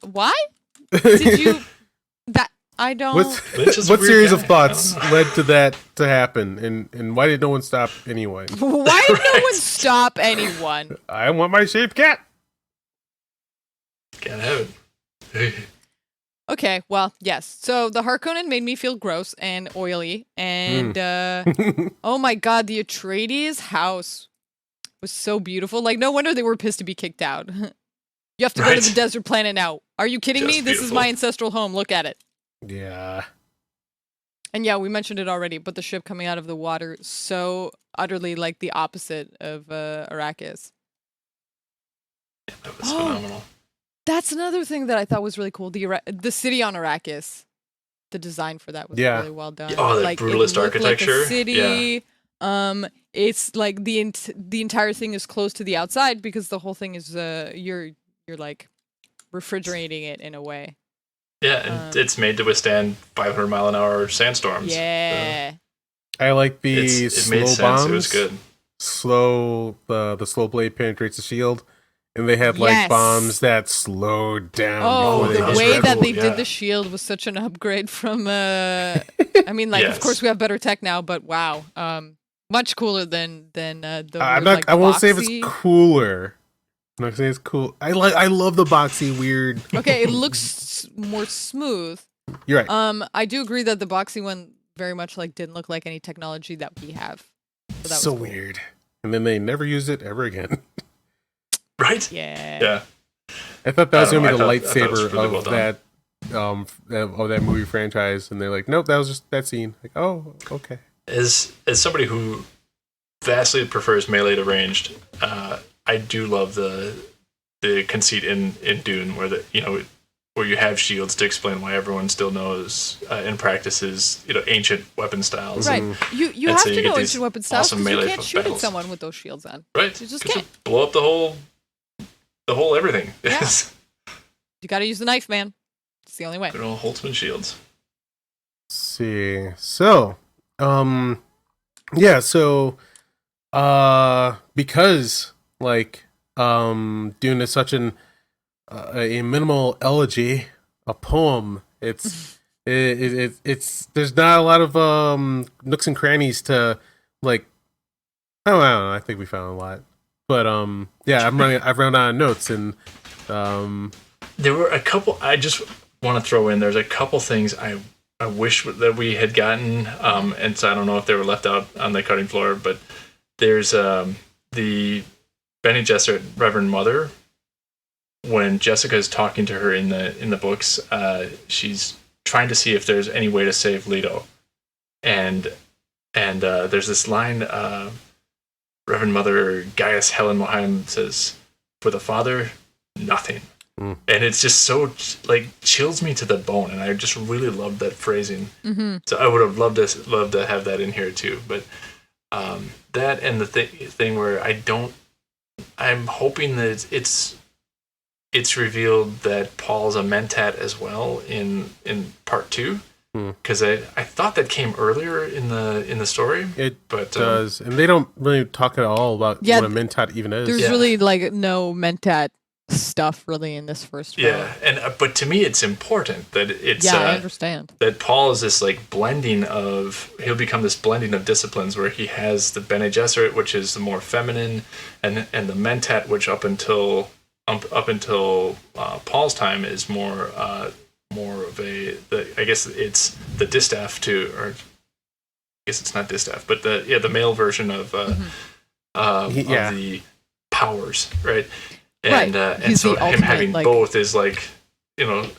Why did you? That I don't. What series of thoughts led to that to happen, and why did no one stop anyone? Why did no one stop anyone? I want my shaved cat. Can't have it. Okay, well, yes. So the Harkonnen made me feel gross and oily, and oh my god, the Atreides house was so beautiful. Like, no wonder they were pissed to be kicked out. You have to go to the desert planet now. Are you kidding me? This is my ancestral home. Look at it. Yeah. And yeah, we mentioned it already, but the ship coming out of the water, so utterly like the opposite of Arakkis. Yeah, that was phenomenal. That's another thing that I thought was really cool. The city on Arakkis, the design for that was really well done. Oh, the like, brutalist architecture. Like a city. Yeah. It's like the entire thing is closed to the outside because the whole thing is you're like refrigerating it in a way. Yeah, and it's made to withstand 500-mile-an-hour sandstorms. Yeah. So. I like the slow bombs. It was good. The slow blade penetrates the shield. And they had like bombs that slowed down. Oh, the way that they did the shield was such an upgrade from. I mean, like, of course we have better tech now, but wow, much cooler than the. I won't say if it's cooler. I'm not saying it's cool. I love the boxy weird. Okay, it looks more smooth. You're right. I do agree that the boxy one very much like didn't look like any technology that we have. So, that so was cool. Weird. And then they never used it ever again. Right? Yeah. Yeah. I thought that was gonna be the lightsaber of that movie franchise, and they're like, nope, that was just that scene. Like, oh, okay. As somebody who vastly prefers melee to ranged, I do love the conceit in Dune where where you have shields to explain why everyone still knows and practices ancient weapon styles. Right. And you have so to know ancient weapon styles awesome because you can't shoot battles. at someone with those shields on. Right. You just can't. Blow up the whole everything. Yeah. You got to use the knife, man. It's the only way. Good old Holtzman shields. Let's see. So, because like Dune is such a minimal elegy, a poem. It's there's not a lot of nooks and crannies to like. I don't know. I think we found a lot, but I've run out of notes and there were a couple. I just want to throw in. There's a couple things I wish that we had gotten, and so I don't know if they were left out on the cutting floor. But there's the Bene Gesserit Reverend Mother. When Jessica is talking to her in the books, she's trying to see if there's any way to save Leto, and there's this line. Reverend Mother Gaius Helen Mohiam says, "For the Father, nothing." And it's just so like chills me to the bone, and I just really love that phrasing. Mm-hmm. So I would have loved to have that in here too. But that and the thing where I'm hoping that it's revealed that Paul's a Mentat as well in part 2, because I thought that came earlier in the story. It does, and they don't really talk at all about what a Mentat even is. There's really like no Mentat stuff really in this first film. Yeah, but to me it's important that it's I understand that Paul is this like he'll become this blending of disciplines where he has the Bene Gesserit, which is the more feminine, and the Mentat, which up until Paul's time is more of I guess it's the distaff or I guess it's not distaff, but the male version of of the powers, right? And and so him having both is like lead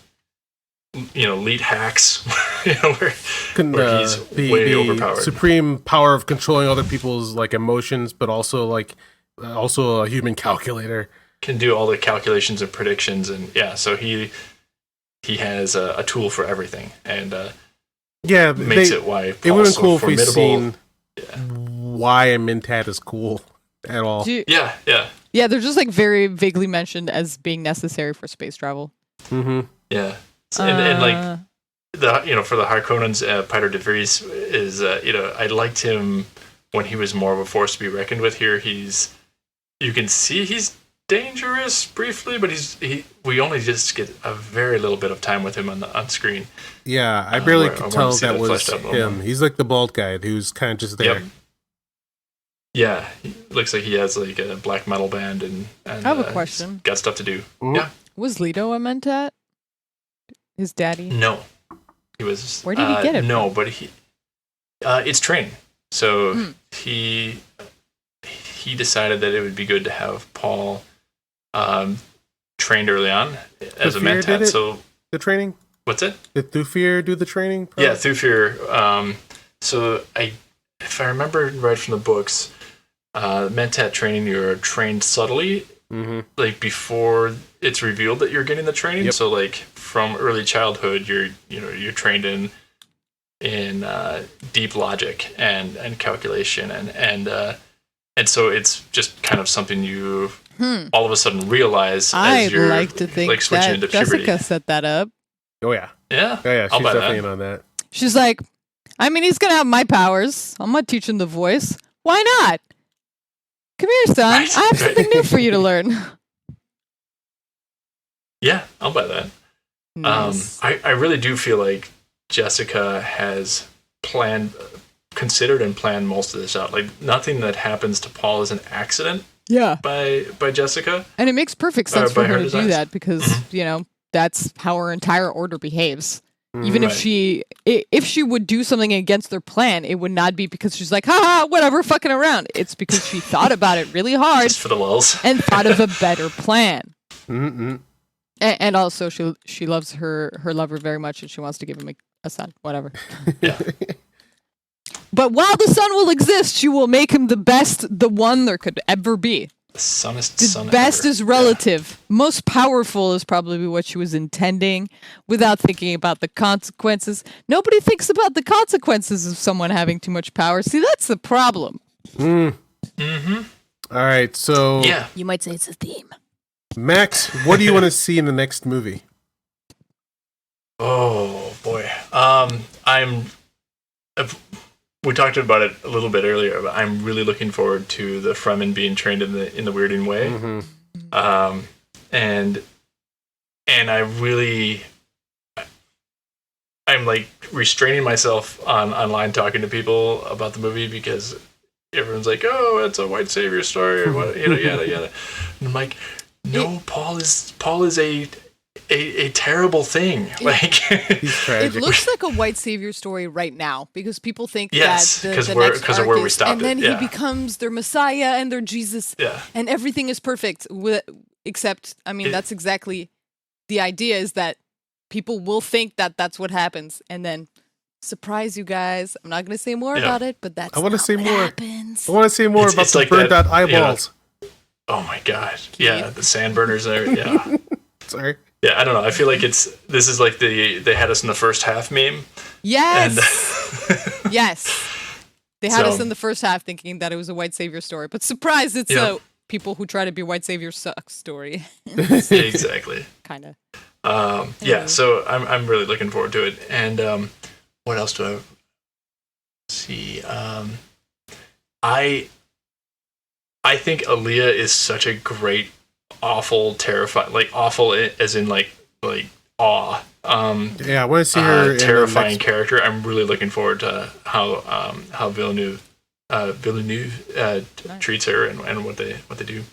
hacks, where he's way overpowered. Supreme power of controlling other people's like emotions, but also also a human calculator. Can do all the calculations and predictions, and so he has a tool for everything, and makes it why Paul's it would have been so cool if formidable. we've seen why a Mentat is cool at all. Yeah, they're just like very vaguely mentioned as being necessary for space travel. Mm-hmm. Yeah, and like for the Harkonnens, Piter de Vries is I liked him when he was more of a force to be reckoned with. Here you can see he's dangerous briefly, but we only just get a very little bit of time with him on screen. Yeah, I barely could tell that was him. He's like the bald guy who's kind of just there. Yep. Yeah, looks like he has like a black metal band and I have a question. Got stuff to do. Mm-hmm. Yeah. Was Leto a Mentat? His daddy? No, he was. Where did he get it? No, but it's training. So he decided that it would be good to have Paul trained early on as a mentat. So the training. What's it? Did Thufir do the training? Probably? Yeah, Thufir. So if I remember right from the books, mentat training, you're trained subtly, like before it's revealed that you're getting the training. Yep. So like from early childhood, you're trained in deep logic and calculation and so it's just kind of something you all of a sudden realize as you're like to think like switching into puberty. Jessica set that up. Oh yeah. Yeah. Oh yeah. She's definitely in on that. She's like, I mean, he's gonna have my powers. I'm gonna teach him the voice. Why not? Come here, son. Right. I have something new for you to learn. Yeah, I'll buy that. Nice. I really do feel like Jessica has considered and planned most of this out. Like nothing that happens to Paul is an accident. Yeah. By Jessica. And it makes perfect sense for her to do that because, that's how her entire order behaves. Even if she would do something against their plan, it would not be because she's like, haha, whatever, fucking around. It's because she thought about it really hard. Just for the lulz. And thought of a better plan. And also she loves her lover very much and she wants to give him a son, whatever. Yeah. But while the son will exist, she will make him the one there could ever be. The sonest son ever. Best is relative. Yeah. Most powerful is probably what she was intending without thinking about the consequences. Nobody thinks about the consequences of someone having too much power. See, that's the problem. All right, so... Yeah. You might say it's a theme. Max, what do you want to see in the next movie? Oh, boy. We talked about it a little bit earlier, but I'm really looking forward to the Fremen being trained in the weirding way. And I'm like restraining myself online talking to people about the movie because everyone's like, "Oh, it's a white savior story," or what, yada yada. And I'm like, "No, Paul is a terrible thing. Like he's tragic. It looks like a white savior story right now because people think yes, that because of where we stopped and then it. Yeah. he becomes their Messiah and their Jesus, and everything is perfect. Except, I mean, that's exactly the idea: is that people will think that that's what happens, and then surprise you guys. I'm not going to say more about it, but that's I want to say more. Happens. I want to say more about the like burned out eyeballs. Oh my god! Yeah, the sand burners there. Yeah. Sorry. Yeah, I don't know. I feel like this is like they had us in the first half meme. Yes. And yes. They had us in the first half thinking that it was a white savior story, but surprise, it's a people who try to be white savior suck story. Yeah, exactly. Kind of. Yeah, so I'm really looking forward to it. And what else do I see? I think Aaliyah is such a great, awful, terrifying, like awful as in like awe. I want to see her terrifying character. I'm really looking forward to how Villeneuve treats her and what they do.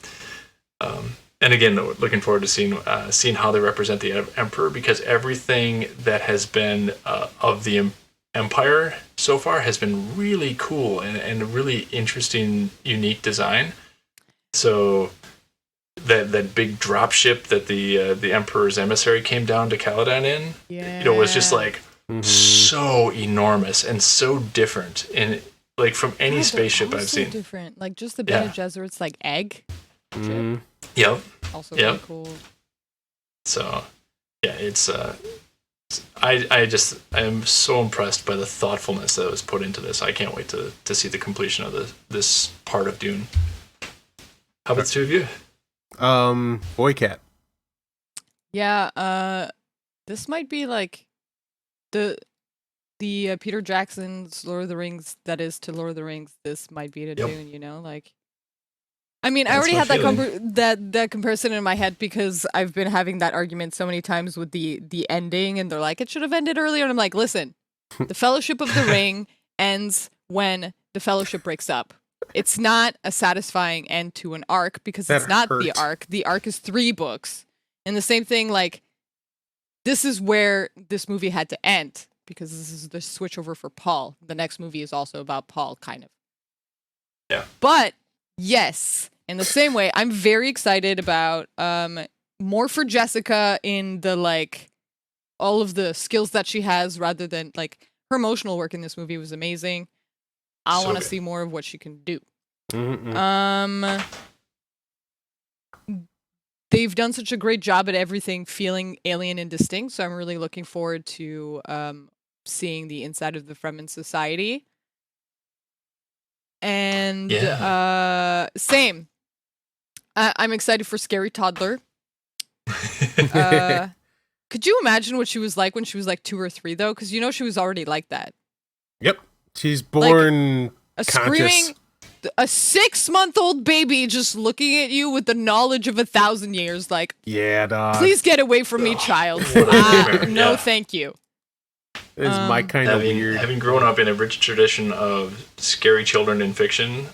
And again, looking forward to seeing how they represent the Emperor, because everything that has been of the Empire so far has been really cool and a really interesting, unique design. So that big drop ship that the Emperor's emissary came down to Caladan in, was just like so enormous and so different, and like from any spaceship I've seen. Different, like just the Bene Gesserit's like egg. Yep. Also really cool. So, yeah, it's I am so impressed by the thoughtfulness that was put into this. I can't wait to see the completion of this part of Dune. How about the two of you? Boy Cat. Yeah, this might be like the Peter Jackson's Lord of the Rings that is to Lord of the Rings. This might be to Dune, like. I mean, I already had that comparison in my head because I've been having that argument so many times with the ending, and they're like, it should have ended earlier, and I'm like, listen, the Fellowship of the Ring ends when the Fellowship breaks up. It's not a satisfying end to an arc because it's not the arc. The arc is 3 books. And the same thing, like, this is where this movie had to end because this is the switch over for Paul. The next movie is also about Paul, kind of. Yeah. But yes, in the same way, I'm very excited about more for Jessica in the like all of the skills that she has rather than like her emotional work in this movie was amazing. I want to see more of what she can do. They've done such a great job at everything feeling alien and distinct, so I'm really looking forward to seeing the inside of the Fremen society. And same. I'm excited for Scary Toddler. Could you imagine what she was like when she was like 2 or 3, though? Because she was already like that. Yep. She's born like, a conscious. Screaming, a 6-month-old baby just looking at you with the knowledge of 1,000 years. Like, yeah, dog. Please get away from me, child. No, thank you. It's my kind of weird. Having grown up in a rich tradition of scary children in fiction,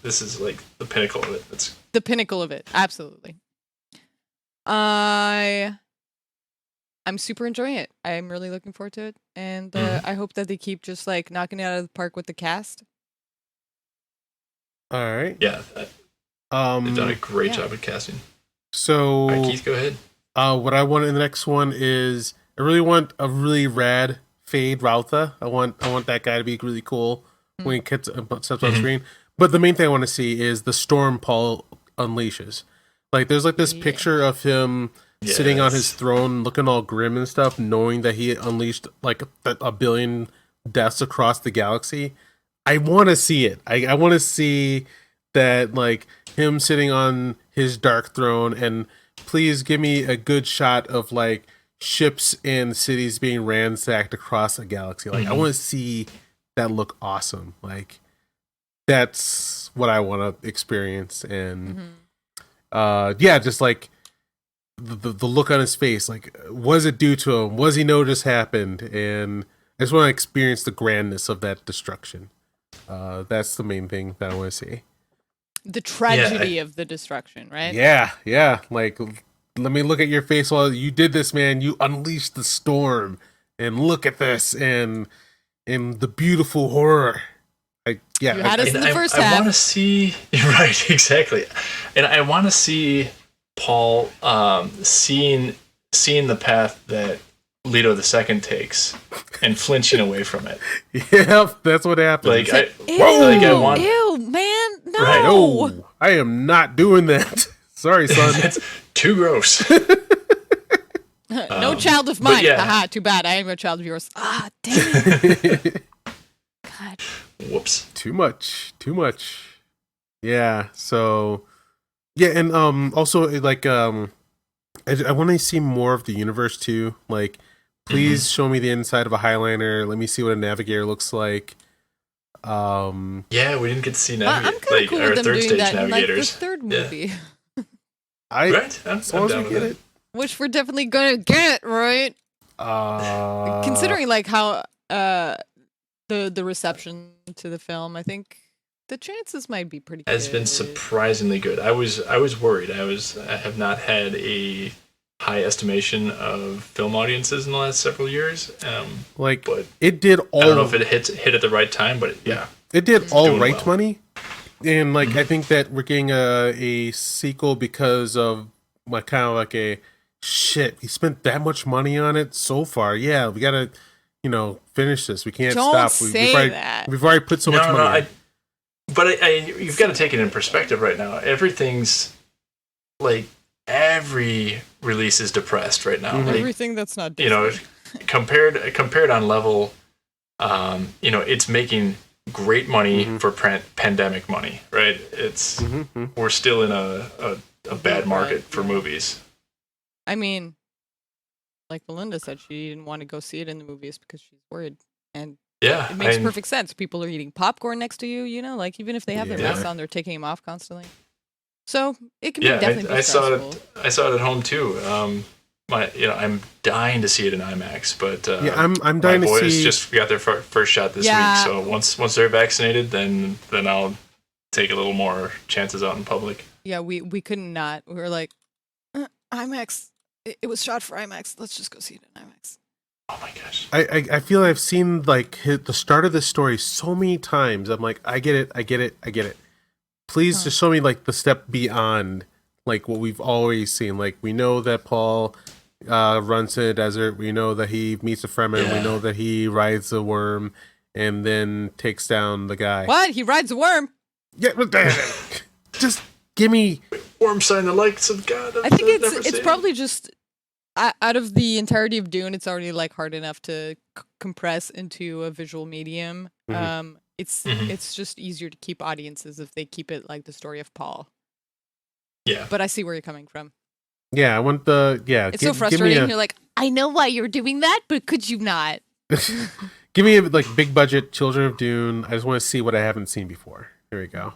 this is like the pinnacle of it. It's the pinnacle of it. Absolutely. I'm super enjoying it. I'm really looking forward to it. And I hope that they keep just like knocking it out of the park with the cast. All right. Yeah. They've done a great job at casting. So, all right, Keith, go ahead. What I want in the next one is I really want a really rad Fade Rautha. I want that guy to be really cool when he steps on screen. But the main thing I want to see is the storm Paul unleashes. Like, there's like this picture of him sitting on his throne, looking all grim and stuff, knowing that he unleashed like a billion deaths across the galaxy. I want to see it. I want to see that, like, him sitting on his dark throne, and please give me a good shot of like ships and cities being ransacked across a galaxy. Like, I want to see that look awesome. Like, that's what I want to experience. And just like the look on his face, like, was it due to him? Was he know this happened? And I just want to experience the grandness of that destruction. That's the main thing that I want to see. The tragedy of the destruction, right? Yeah. Like, let me look at your face while you did this, man. You unleashed the storm, and look at this, and the beautiful horror. You had us in the first half. I want to see, right, exactly, and I want to see Paul seeing the path that Leto II takes and flinching away from it. Yep, that's what happens. Like, ew, man, no. Right, no, I am not doing that. Sorry, son. That's too gross. No child of mine. Haha, too bad. I am a child of yours. Ah, damn it. God. Whoops. Too much. Yeah. So, yeah, and also like I want to see more of the universe too. Like, please show me the inside of a Highliner. Let me see what a Navigator looks like. Yeah, we didn't get to see I'm kind of cool with them doing that in like the third movie. Right? As long as we get it. Which we're definitely gonna get, right? Considering like how the reception to the film, I think the chances might be pretty good. It's been surprisingly good. I was worried. I have not had a high estimation of film audiences in the last several years. But it did all. I don't know if it hit at the right time, but it did all right money. And like I think that we're getting a sequel because of like kind of like a shit. We spent that much money on it so far. Yeah, we gotta finish this. We can't stop. We've already put so much money. You've got to take it in perspective right now. Everything's like every release is depressed right now. Like, everything that's not Disney. Compared on level, it's making great money for pandemic money, right? It's we're still in a bad market for movies. I mean, like Melinda said, she didn't want to go see it in the movies because she's worried, and it makes perfect sense. People are eating popcorn next to you, like even if they have their masks on, they're taking them off constantly. So it can definitely be stressful. I saw it at home too. I'm dying to see it in IMAX, but I'm dying to see. My boys just got their first shot this week, so once they're vaccinated, then I'll take a little more chances out in public. Yeah, we couldn't not. We were like, IMAX. it was shot for IMAX. Let's just go see it in IMAX. Oh my gosh. I feel I've seen like the start of this story so many times. I'm like, I get it. Please just show me like the step beyond like what we've always seen. Like we know that Paul runs to the desert. We know that he meets a Fremen. Yeah. We know that he rides a worm and then takes down the guy. What? He rides a worm? Yeah, just give me Worm sign the likes of God. I think it's probably just out of the entirety of Dune, it's already like hard enough to compress into a visual medium. Mhm. It's just easier to keep audiences if they keep it like the story of Paul. Yeah. But I see where you're coming from. Yeah, I want the It's so frustrating. You're like, I know why you're doing that, but could you not? Give me a like big budget Children of Dune. I just want to see what I haven't seen before. Here we go.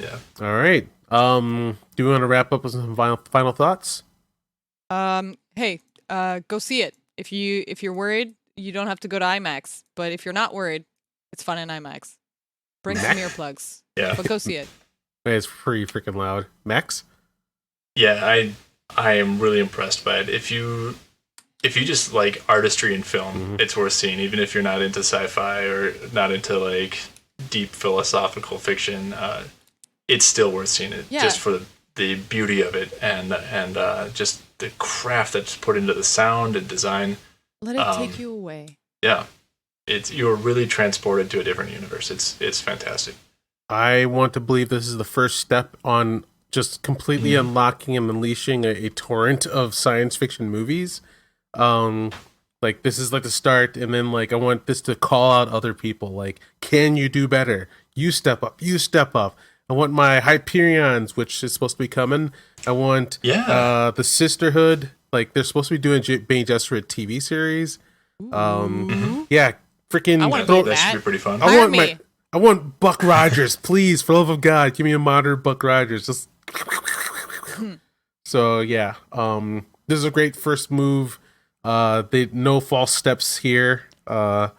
Yeah. All right. Do we want to wrap up with some final thoughts? Hey, go see it. If you're worried, you don't have to go to IMAX. But if you're not worried, it's fun in IMAX. Bring some earplugs. Yeah. But go see it. It's pretty freaking loud. Max? Yeah, I am really impressed by it. If you just like artistry in film, it's worth seeing. Even if you're not into sci-fi or not into like deep philosophical fiction, it's still worth seeing it just for the beauty of it and just the craft that's put into the sound and design. Let it take you away. Yeah, you're really transported to a different universe. It's fantastic. I want to believe this is the first step on just completely unlocking and unleashing a torrent of science fiction movies. Like this is like the start, and then like I want this to call out other people. Like, can you do better? You step up. You step up. I want my Hyperions, which is supposed to be coming. I want the Sisterhood. Like they're supposed to be doing Bene Gesserit TV series. Yeah, freaking. That should be pretty fun. I want Buck Rogers, please, for the love of God, give me a modern Buck Rogers. Just so yeah, this is a great first move. No false steps here. That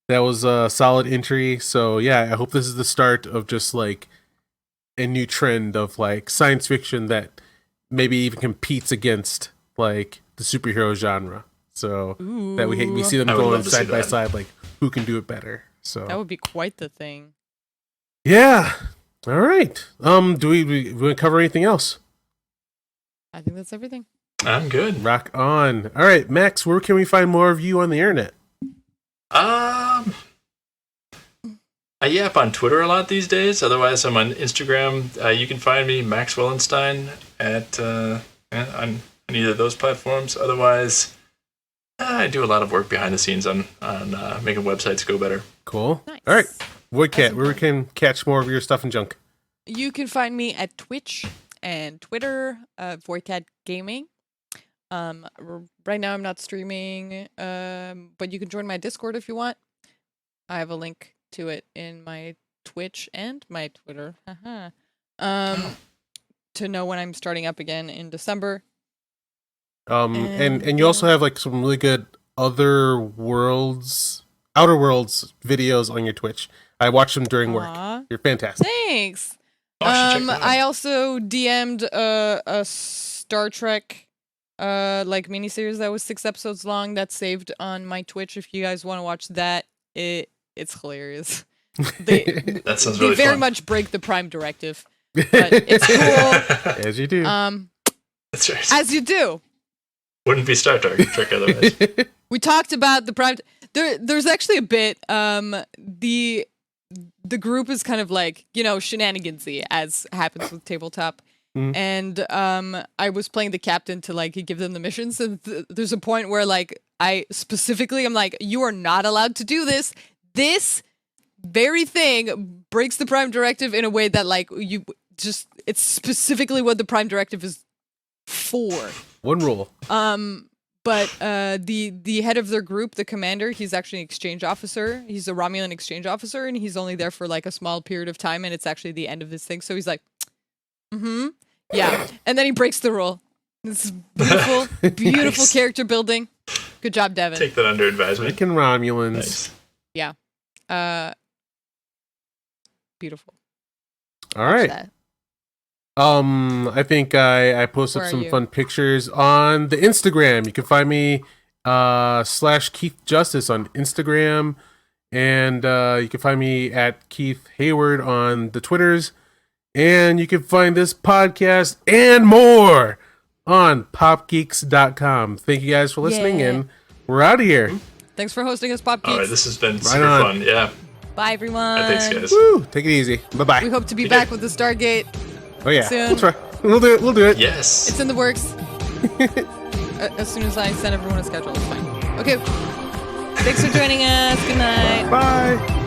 was a solid entry. So yeah, I hope this is the start of just like a new trend of like science fiction that maybe even competes against like the superhero genre. So that we see them going side by side, like who can do it better. So that would be quite the thing. Yeah. All right. Do we want to cover anything else? I think that's everything. I'm good. Rock on. All right, Max, where can we find more of you on the internet? I yap on Twitter a lot these days. Otherwise, I'm on Instagram. You can find me, Max Wellenstein, on either of those platforms. Otherwise, I do a lot of work behind the scenes on making websites go better. Cool. Nice. All right. Voidcat, where we can catch more of your stuff and junk? You can find me at Twitch and Twitter, Voidcat Gaming. Right now I'm not streaming, but you can join my Discord if you want. I have a link to it in my Twitch and my Twitter. To know when I'm starting up again in December. And you also have like some really good Outer Worlds videos on your Twitch. I watch them during work. You're fantastic. Thanks. Oh, I also DM'd a Star Trek like miniseries that was 6 episodes long that's saved on my Twitch. If you guys want to watch that, it's hilarious. That sounds really They very fun. much break the Prime Directive, but it's cool. As you do. That's right. As you do. Wouldn't be Star Trek otherwise. We talked about the Prime. There's actually a bit. The group is kind of like, shenanigansy, as happens with tabletop. And I was playing the captain to like give them the missions, and there's a point where like I'm like, you are not allowed to do this. This very thing breaks the Prime Directive in a way that like it's specifically what the Prime Directive is for. One rule. But the head of their group, the commander, he's actually an exchange officer. He's a Romulan exchange officer, and he's only there for like a small period of time, and it's actually the end of this thing. So he's like, yeah. And then he breaks the rule. This is beautiful, beautiful Nice. Character building. Good job, Devin. Take that under advisement. Freaking Romulans. Nice. Yeah. Beautiful. All right. That. I think I posted some fun pictures on the Instagram. You can find me / Keith Justice on Instagram, and you can find me at Keith Hayward on the Twitters, and you can find this podcast and more on popgeeks.com. Thank you guys for listening, and we're out of here. Thanks for hosting us, Pop Geeks. All right, this has been super fun. Yeah. Bye, everyone. Thanks, guys. Woo, take it easy. Bye-bye. We hope to be back with the Stargate. Oh yeah, soon. That's right. We'll do it. Yes. It's in the works. As soon as I send everyone a schedule, it's fine. Okay. Thanks for joining us. Good night. Bye.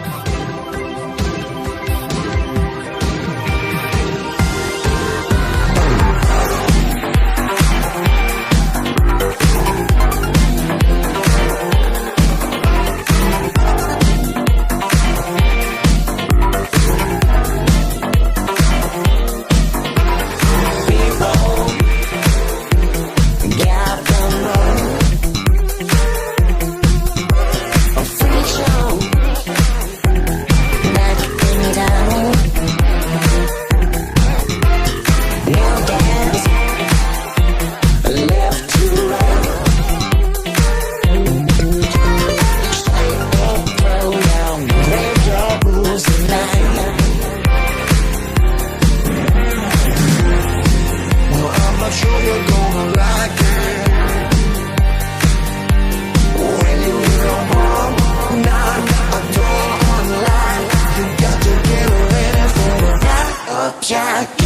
Jack.